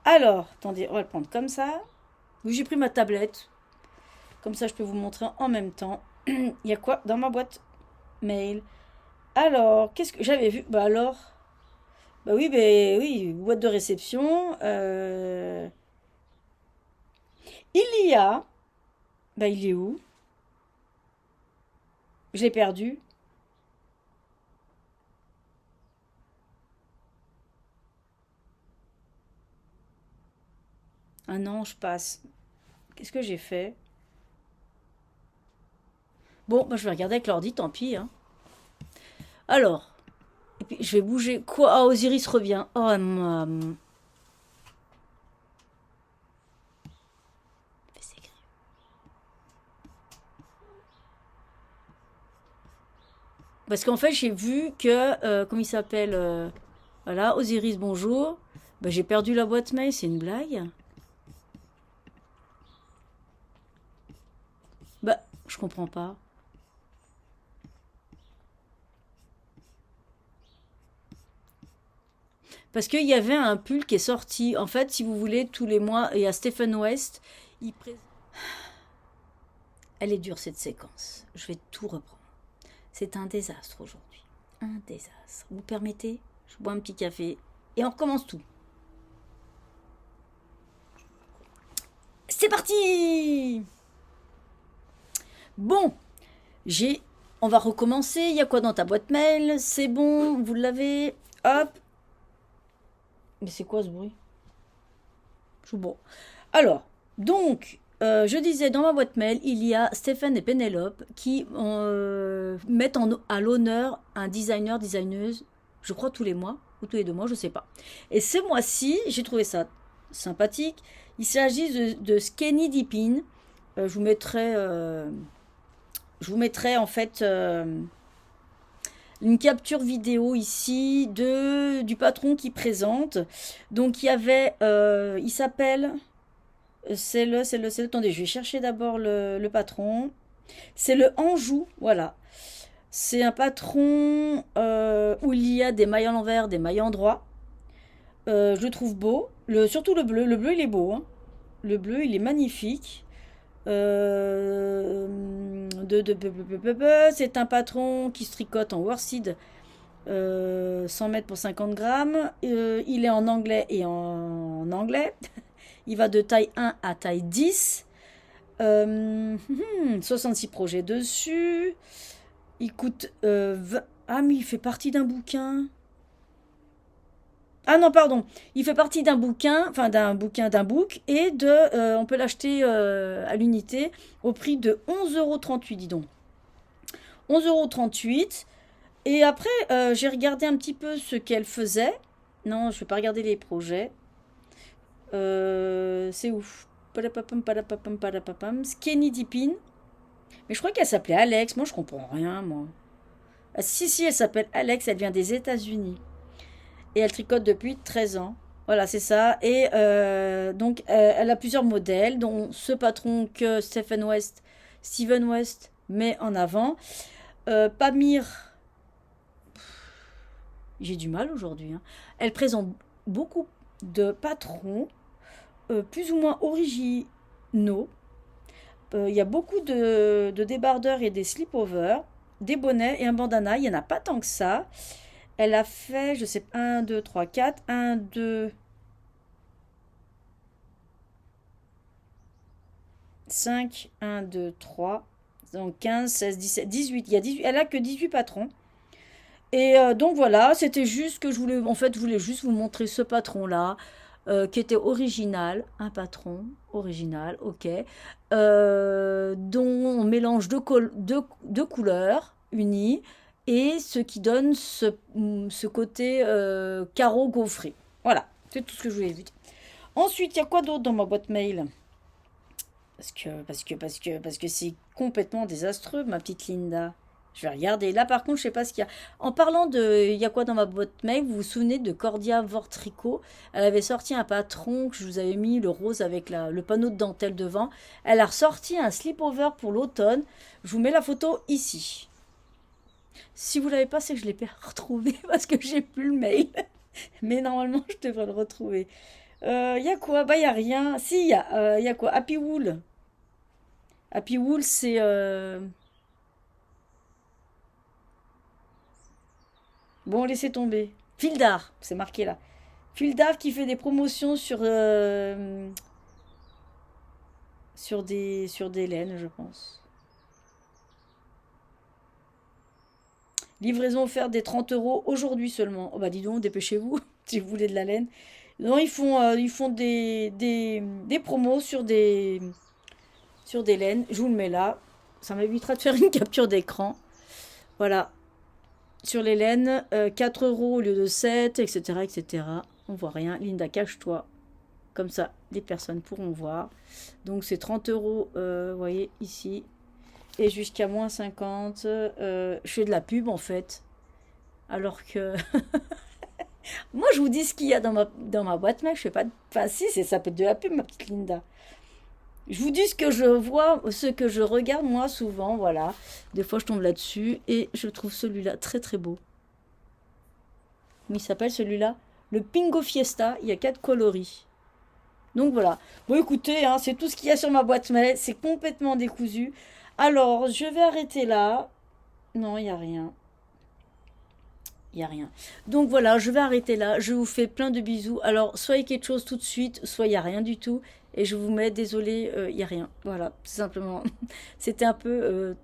Alors, attendez, on va le prendre comme ça. Oui, j'ai pris ma tablette. Comme ça, je peux vous montrer en même temps. Il y a quoi dans ma boîte mail? Alors, qu'est-ce que j'avais vu? Bah alors... Bah oui, boîte de réception. Il y a... Bah il est où? Je l'ai perdu. Ah non, je passe. Qu'est-ce que j'ai fait? Bon, bah, je vais regarder avec l'ordi, tant pis, hein. Alors, et puis je vais bouger. Quoi? Ah, Osiris revient. Oh, parce qu'en fait, j'ai vu que, comment il s'appelle voilà, Osiris, bonjour. Bah, j'ai perdu la boîte mail, c'est une blague. Bah, je comprends pas. Parce qu'il y avait un pull qui est sorti. En fait, si vous voulez, tous les mois, il y a Stephen West. Il pré- Elle est dure cette séquence. Je vais tout reprendre. C'est un désastre aujourd'hui. Un désastre. Vous permettez? Je bois un petit café et on recommence tout. C'est parti! Bon, j'ai. On va recommencer. Il y a quoi dans ta boîte mail? C'est bon, vous l'avez. Hop. Mais c'est quoi ce bruit? Bon. Alors, donc, je disais, dans ma boîte mail, il y a Stéphane et Pénélope qui mettent à l'honneur un designer, designeuse, je crois tous les mois, ou tous les 2 mois, je sais pas. Et ce mois-ci, j'ai trouvé ça sympathique. Il s'agit de Skinny Dipping. Je vous mettrai en fait une capture vidéo ici du patron qui présente. Donc il y avait, il s'appelle, attendez, je vais chercher d'abord le patron. C'est le Anjou, voilà. C'est un patron où il y a des mailles à l'envers, des mailles en droit. Je le trouve beau. Surtout le bleu. Le bleu, il est beau, hein. Le bleu, il est magnifique. C'est un patron qui se tricote en Worseed 100 mètres pour 50 grammes. Il est en anglais et en anglais. Il va de taille 1 à taille 10. 66 projets dessus. Il coûte... Ah, mais il fait partie d'un bouquin. Ah non, pardon. Il fait partie d'un bouquin, enfin d'un book, et on peut l'acheter à l'unité au prix de 11,38 €, dis donc. 11,38 €. Et après, j'ai regardé un petit peu ce qu'elle faisait. Non, je ne vais pas regarder les projets. C'est ouf. Skinny Dipping. Mais je crois qu'elle s'appelait Alex. Moi, je comprends rien, moi. Ah, si, elle s'appelle Alex. Elle vient des États-Unis. Et elle tricote depuis 13 ans. Voilà, c'est ça. Et donc, elle a plusieurs modèles, dont ce patron que Steven West met en avant. Pamir, j'ai du mal aujourd'hui, hein. Elle présente beaucoup de patrons, plus ou moins originaux. Il y a beaucoup de débardeurs et des slipovers, des bonnets et un bandana. Il n'y en a pas tant que ça. Elle a fait, je sais, 1, 2, 3, 4, 1, 2, 5, 1, 2, 3, donc 15, 16, 17, 18. Il y a 18, elle a que 18 patrons. Et donc voilà, c'était juste que je voulais juste vous montrer ce patron-là, qui était original, un patron original, ok, dont on mélange deux couleurs unies, et ce qui donne ce côté carreau gaufré. Voilà, c'est tout ce que je voulais vous dire. Ensuite, il y a quoi d'autre dans ma boîte mail? Parce que c'est complètement désastreux, ma petite Linda. Je vais regarder. Là, par contre, je sais pas ce qu'il y a. En parlant de il y a quoi dans ma boîte mail, vous vous souvenez de Cordia Vortricot? Elle avait sorti un patron que je vous avais mis, le rose avec le panneau de dentelle devant. Elle a ressorti un slip-over pour l'automne. Je vous mets la photo ici. Si vous l'avez pas, c'est que je l'ai pas retrouvé parce que j'ai plus le mail. Mais normalement, je devrais le retrouver. Il y a quoi? Bah, il y a rien. Si, il y a quoi? Happy Wool. Happy Wool, c'est... Bon, laissez tomber. Fil d'art, c'est marqué là. Fil d'art qui fait des promotions sur des laines, je pense. Livraison offerte des 30 € aujourd'hui seulement. Oh bah dis donc, dépêchez-vous si vous voulez de la laine. Non, ils font des promos sur des laines. Je vous le mets là. Ça m'évitera de faire une capture d'écran. Voilà. Sur les laines, 4 € au lieu de 7, etc., etc. On voit rien. Linda, cache-toi. Comme ça, les personnes pourront voir. Donc, c'est 30 €, vous voyez, ici. Et jusqu'à moins 50. Je fais de la pub, en fait. Alors que... Moi, je vous dis ce qu'il y a dans ma boîte mail. Je fais pas de... Enfin, si, ça peut être de la pub, ma petite Linda. Je vous dis ce que je vois, ce que je regarde moi souvent, voilà. Des fois je tombe là-dessus et je trouve celui-là très très beau. Comment il s'appelle celui-là? Le Pingo Fiesta, il y a 4 coloris. Donc voilà. Bon écoutez, hein, c'est tout ce qu'il y a sur ma boîte mail, c'est complètement décousu. Alors, je vais arrêter là. Non, il n'y a rien. Il n'y a rien. Donc voilà, je vais arrêter là. Je vous fais plein de bisous. Alors, soit il y a quelque chose tout de suite, soit il n'y a rien du tout. Et je vous mets, désolé, il n'y a rien. Voilà, c'est simplement. C'était un peu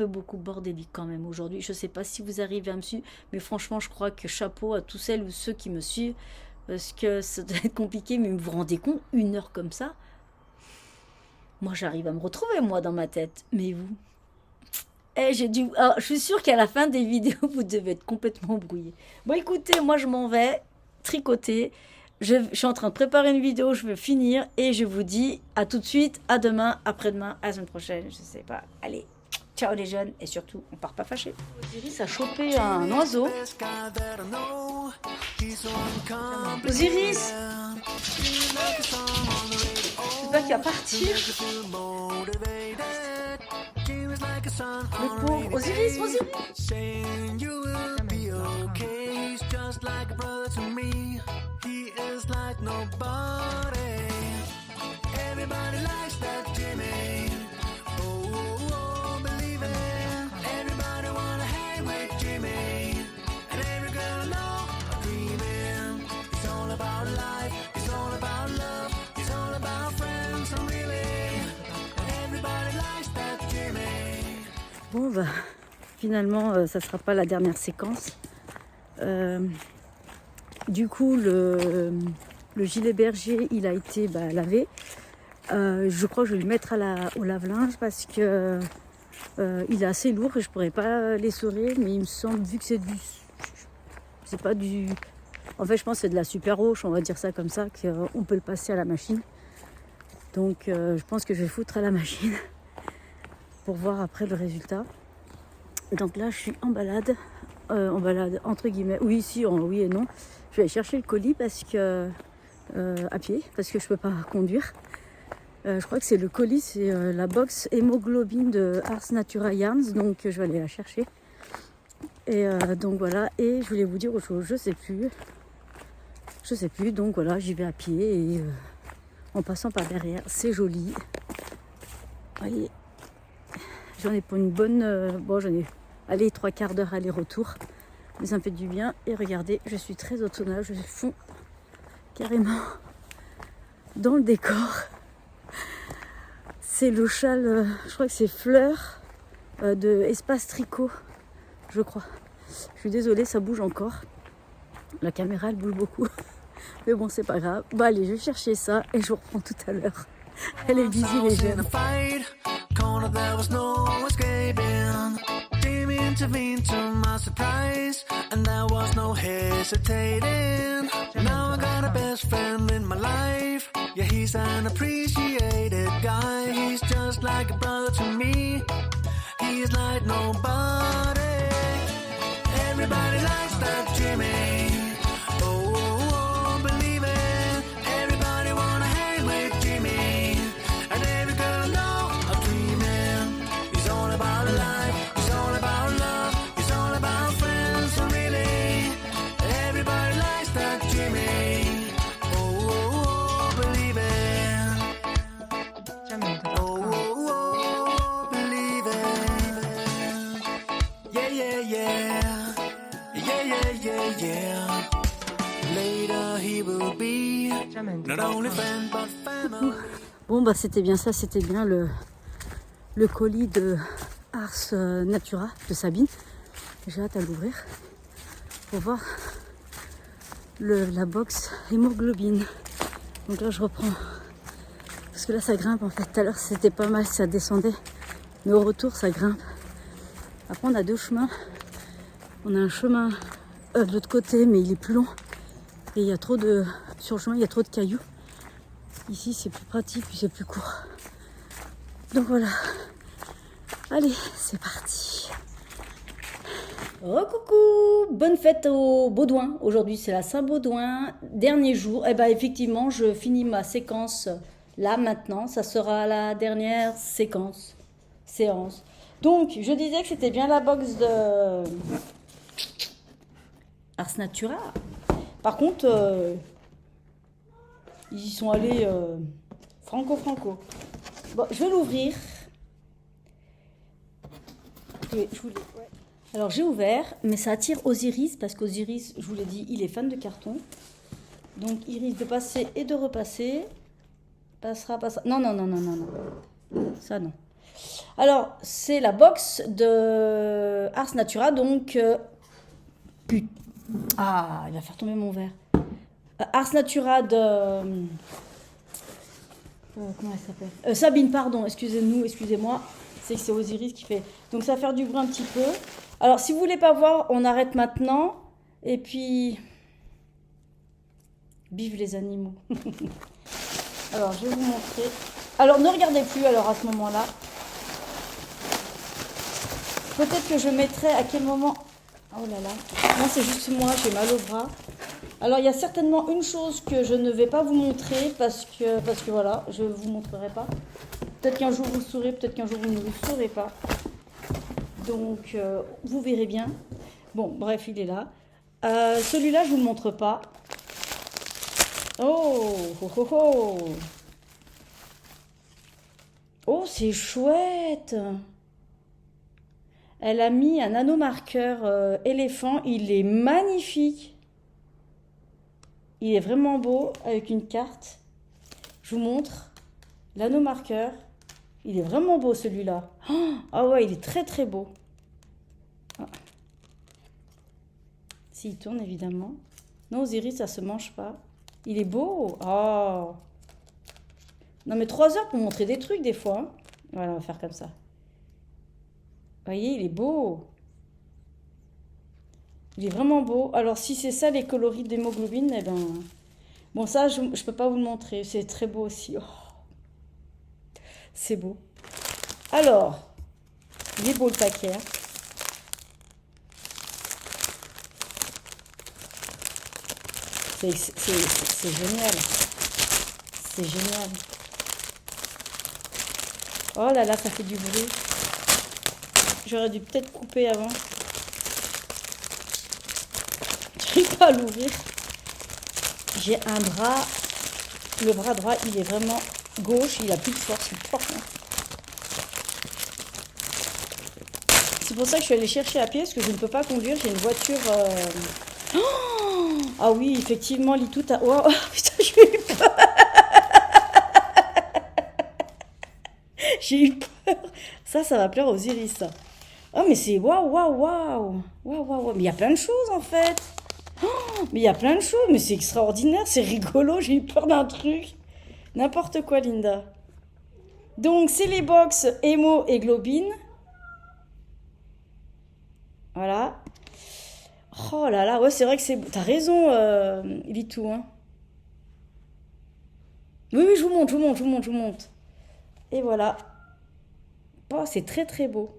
beaucoup bordélique quand même aujourd'hui. Je ne sais pas si vous arrivez à me suivre, mais franchement, je crois que chapeau à tous celles ou ceux qui me suivent, parce que ça doit être compliqué, mais vous vous rendez compte, 1 heure comme ça, moi j'arrive à me retrouver, moi, dans ma tête. Mais vous je suis sûre qu'à la fin des vidéos, vous devez être complètement brouillé. Bon, écoutez, moi je m'en vais tricoter. Je suis en train de préparer une vidéo, je veux finir et je vous dis à tout de suite, à demain, après-demain, à la semaine prochaine, je sais pas. Allez, ciao les jeunes et surtout, on part pas fâchés. Osiris a chopé un oiseau. Osiris, j'espère qu'il va partir. Le pauvre Osiris, like nobody. Everybody likes that Jimmy. Oh, oh, oh, believe it. Everybody wanna hang with Jimmy. And every girl I know are dreaming. It's all about life. It's all about love. It's all about friends. And really, everybody likes that Jimmy. Bon bah, finalement, ça sera pas la dernière séquence. Du coup, le gilet berger, il a été lavé. Je crois que je vais le mettre au lave-linge parce que il est assez lourd et je pourrais pas l'essorer. Mais il me semble, vu que c'est pas du... En fait, je pense que c'est de la super roche, on va dire ça comme ça, qu'on peut le passer à la machine. Donc, je pense que je vais foutre à la machine pour voir après le résultat. Donc là, je suis en balade entre guillemets. Oui, si, oui et non. Je vais aller chercher le colis parce que à pied, parce que je peux pas conduire. Je crois que c'est le colis, c'est la box hémoglobine de Ars Natura Yarns, donc je vais aller la chercher. Et donc voilà, et je voulais vous dire autre chose, je sais plus, donc voilà, j'y vais à pied et en passant par derrière, c'est joli. Voyez, j'en ai pour une bonne, j'en ai, 3/4 d'heure aller-retour. Mais ça me fait du bien. Et regardez, je suis très autonome. Je fonds carrément dans le décor. C'est le châle, je crois que c'est Fleur de Espace Tricot, je crois. Je suis désolée, ça bouge encore. La caméra, elle bouge beaucoup. Mais bon, c'est pas grave. Bon, allez, je vais chercher ça et je vous reprends tout à l'heure. Elle est busy, les jeunes. Intervened to my surprise, and there was no hesitating. Now I got a best friend in my life. Yeah, he's an appreciated guy. He's just like a brother to me. He He's like nobody. Everybody likes that Jimmy. Oh, oh, oh, believe it. Everybody wanna hang with Jimmy. And every girl know I'm dreaming. He's all about life. He's all about love. He's all about friends. So really, everybody likes that Jimmy. Oh, oh, oh, believe it. Oh, oh, oh, believe it. Yeah, yeah, yeah. Yeah, yeah, yeah, yeah. Later he will be not only friend but family. Bon, bah c'était bien ça, c'était bien le colis de Ars Natura de Sabine. J'ai hâte à l'ouvrir pour voir la box hémoglobine. Donc là, je reprends. Parce que là, ça grimpe en fait. Tout à l'heure, c'était pas mal, ça descendait. Mais au retour, ça grimpe. Après, on a deux chemins. On a un chemin de l'autre côté, mais il est plus long. Et il y a trop de... Sur le chemin, il y a trop de cailloux. Ici, c'est plus pratique, puis c'est plus court. Donc voilà. Allez, c'est parti. Oh coucou, bonne fête au Baudouin. Aujourd'hui, c'est la Saint-Baudouin. Dernier jour. Et ben effectivement, je finis ma séquence là maintenant. Ça sera la dernière séance. Donc, je disais que c'était bien la box de Ars Natura. Par contre, ils y sont allés franco. Bon, je vais l'ouvrir. Alors, j'ai ouvert, mais ça attire Osiris, parce qu'Osiris, je vous l'ai dit, il est fan de carton. Donc, il risque de passer et de repasser. Passera. Non. Ça, non. Alors, c'est la box de Ars Natura, donc... Ah, il va faire tomber mon verre. Ars Natura de... comment elle s'appelle Sabine, pardon, excusez-moi. C'est Osiris qui fait... Donc ça va faire du bruit un petit peu. Alors, si vous voulez pas voir, on arrête maintenant. Et puis... Vive les animaux. Alors, je vais vous montrer. Alors, ne regardez plus alors à ce moment-là. Peut-être que je mettrai à quel moment... Oh là là. Non, c'est juste moi, j'ai mal au bras. Alors, il y a certainement une chose que je ne vais pas vous montrer parce que voilà, je ne vous montrerai pas. Peut-être qu'un jour vous le saurez, peut-être qu'un jour vous ne le saurez pas. Donc, vous verrez bien. Bon, bref, il est là. Celui-là, je ne vous le montre pas. Oh. Oh, c'est chouette. Elle a mis un nanomarqueur éléphant. Il est magnifique. Il est vraiment beau avec une carte. Je vous montre. Nanomarqueur. Il est vraiment beau celui-là. Ah ouais, il est très beau. Ah. S'il tourne évidemment. Non, Osiris, ça se mange pas. Il est beau. Oh. Non mais 3 heures pour montrer des trucs des fois. Hein. Voilà, on va faire comme ça. Vous voyez, il est beau. Il est vraiment beau. Alors, si c'est ça les coloris d'hémoglobine, eh ben... Bon, ça, je ne peux pas vous le montrer. C'est très beau aussi. Oh. C'est beau. Alors, il est beau le paquet. Hein. C'est génial. C'est génial. Oh là là, ça fait du bruit. J'aurais dû peut-être couper avant. J'arrive pas à l'ouvrir. J'ai un bras. Le bras droit, il est vraiment gauche. Il a plus de force. C'est pour ça que je suis allée chercher à pied, parce que je ne peux pas conduire. J'ai une voiture... Oh ah oui, effectivement, Litou, t'as... Oh, putain, j'ai eu peur. J'ai eu peur. Ça va plaire aux Osiris, ça. Oh, mais c'est waouh. Mais il y a plein de choses, en fait. Oh, mais il y a plein de choses. Mais c'est extraordinaire, c'est rigolo. J'ai eu peur d'un truc. N'importe quoi, Linda. Donc, c'est les box Hémo et Globine. Voilà. Oh là là, ouais, c'est vrai que c'est... T'as raison, Litou, hein. Oui, je vous montre. Et voilà. Oh, c'est très beau.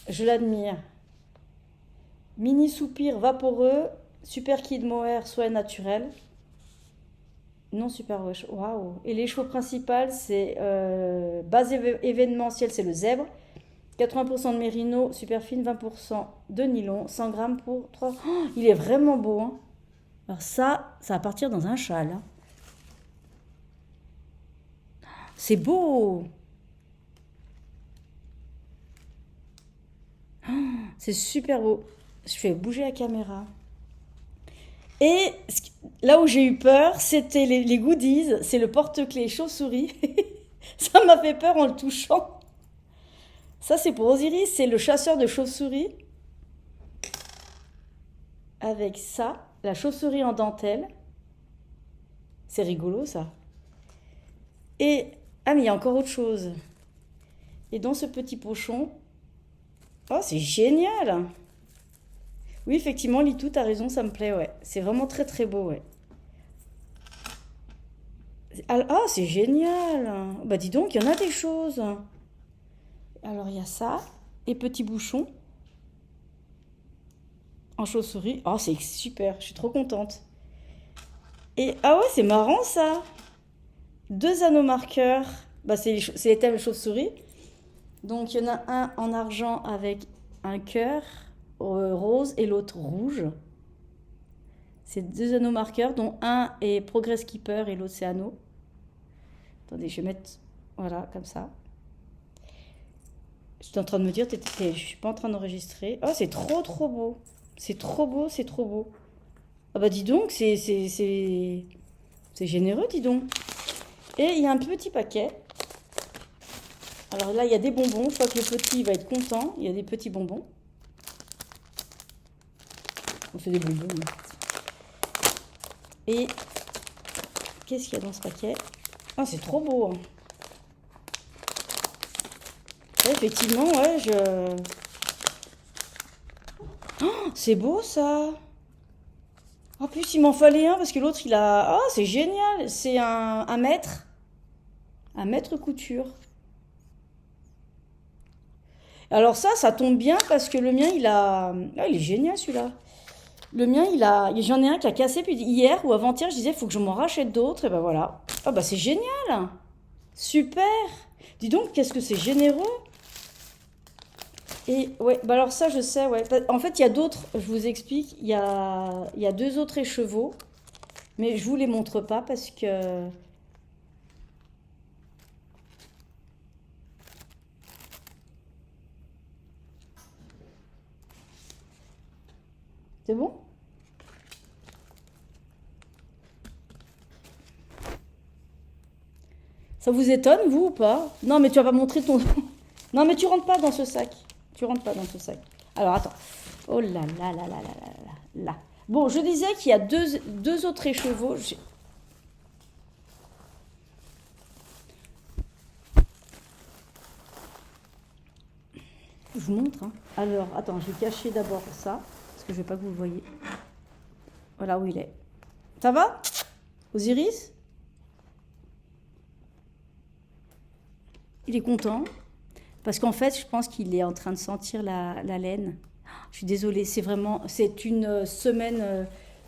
Je l'admire. Mini soupir vaporeux, super kid mohair soie naturel. Non super wash. Waouh. Et les chevaux principales, c'est base événementielle, c'est le zèbre. 80% de mérino, super fine, 20% de nylon, 100 grammes pour 3. Oh, il est vraiment beau. Hein. Alors ça va partir dans un châle. Hein. C'est beau. Oh, c'est super beau. Je fais bouger la caméra. Et là où j'ai eu peur, c'était les goodies. C'est le porte-clés chauve-souris. Ça m'a fait peur en le touchant. Ça, c'est pour Osiris. C'est le chasseur de chauve-souris. Avec ça, la chauve-souris en dentelle. C'est rigolo, ça. Et... Ah, mais il y a encore autre chose. Et dans ce petit pochon... Oh, c'est génial! Oui, effectivement, Litou, t'as raison, ça me plaît, ouais. C'est vraiment très, très beau, ouais. Ah, c'est génial! Bah, dis donc, il y en a des choses. Alors, il y a ça. Et petit bouchon. En chauve-souris. Oh, c'est super, je suis trop contente. Et, ah ouais, c'est marrant, ça! 2 anneaux marqueurs. Bah, c'est les thèmes chauve-souris. Donc, il y en a un en argent avec un cœur rose et l'autre rouge. C'est 2 anneaux marqueurs, dont un est Progress Keeper et l'autre c'est anneau. Attendez, je vais mettre... Voilà, comme ça. Je suis en train de me dire, je suis pas en train d'enregistrer. Oh, c'est trop, trop beau. C'est trop beau, c'est trop beau. Ah bah dis donc, c'est généreux, dis donc. Et il y a un petit paquet. Alors là, il y a des bonbons. Je crois que le petit va être content. Il y a des petits bonbons. On fait des bonbons. Et qu'est-ce qu'il y a dans ce paquet? Ah, c'est trop beau. Hein. Ouais, effectivement, ouais, Oh, c'est beau, ça. En plus, il m'en fallait un parce que l'autre, il a... Ah, c'est génial. C'est un mètre. Un mètre couture. Alors ça tombe bien parce que le mien, il a... Ah, il est génial, celui-là. Le mien, j'en ai un qui a cassé, puis hier ou avant-hier, je disais, il faut que je m'en rachète d'autres, et ben voilà. Ah bah c'est génial. Super. Dis donc, qu'est-ce que c'est généreux. Et ouais, bah alors ça, je sais, ouais. En fait, il y a d'autres, je vous explique, il y a 2 autres écheveaux, mais je vous les montre pas parce que... C'est bon? Ça vous étonne, vous, ou pas? Non, mais tu vas pas montrer ton... Non, mais tu rentres pas dans ce sac. Tu rentres pas dans ce sac. Alors, attends. Oh là là là là là là là. Bon, je disais qu'il y a deux autres écheveaux. Je vous montre. Hein. Alors, attends, je vais cacher d'abord ça. Parce que je veux pas que vous le voyez. Voilà où il est. Ça va, Osiris? Il est content. Parce qu'en fait, je pense qu'il est en train de sentir la laine. Je suis désolée, c'est une semaine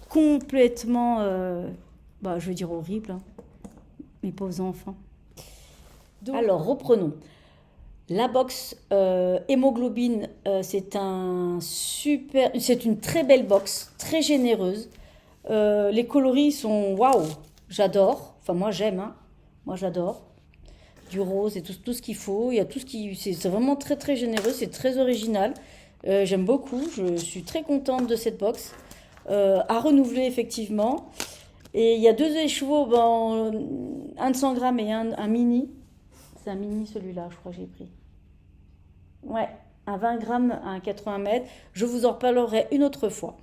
complètement, je veux dire horrible, hein, mes pauvres enfants. Donc, alors, reprenons. La box hémoglobine, c'est une très belle box, très généreuse. Les coloris sont waouh, j'adore. Enfin, moi j'aime, hein. Moi j'adore. Du rose et tout ce qu'il faut. Il y a tout ce qui, c'est vraiment très très généreux, c'est très original. J'aime beaucoup, je suis très contente de cette box. À renouveler effectivement. Et il y a 2 écheveaux, un de 100 grammes et un mini. C'est un mini celui-là, je crois que j'ai pris. Ouais, un 20 grammes, un 80 mètres. Je vous en reparlerai une autre fois.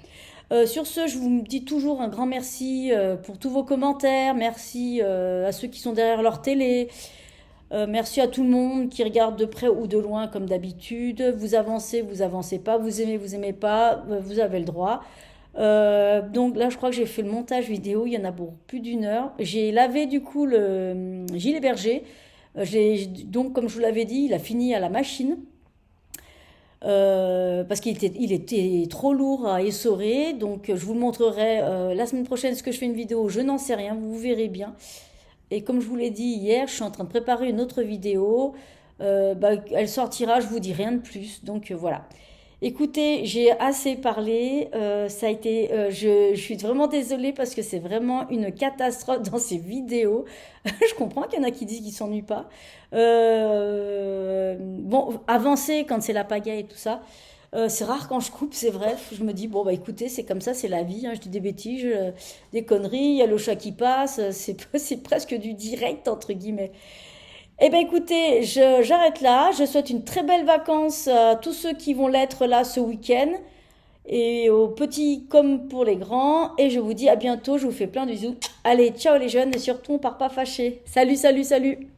Sur ce, je vous dis toujours un grand merci pour tous vos commentaires. Merci à ceux qui sont derrière leur télé. Merci à tout le monde qui regarde de près ou de loin comme d'habitude. Vous avancez pas. Vous aimez pas. Vous avez le droit. Donc là, je crois que j'ai fait le montage vidéo. Il y en a pour plus d'1 heure. J'ai lavé du coup le gilet berger. Donc, comme je vous l'avais dit, il a fini à la machine. parce il était trop lourd à essorer. Donc je vous montrerai la semaine prochaine ce que je fais une vidéo, je n'en sais rien, vous verrez bien. Et comme je vous l'ai dit hier, je suis en train de préparer une autre vidéo. Elle sortira, je vous dis rien de plus. Donc voilà. Écoutez, j'ai assez parlé. Ça a été, je suis vraiment désolée parce que c'est vraiment une catastrophe dans ces vidéos. Je comprends qu'il y en a qui disent qu'ils s'ennuient pas. Bon, avancer quand c'est la pagaille et tout ça. C'est rare quand je coupe, c'est vrai. Je me dis, bon, bah écoutez, c'est comme ça, c'est la vie. Hein, je dis des bêtises, des conneries, il y a le chat qui passe. C'est presque du direct, entre guillemets. Eh bien écoutez, j'arrête là. Je souhaite une très belle vacances à tous ceux qui vont l'être là ce week-end. Et aux petits comme pour les grands. Et je vous dis à bientôt, je vous fais plein de bisous. Allez, ciao les jeunes et surtout on part pas fâchés. Salut, salut, salut.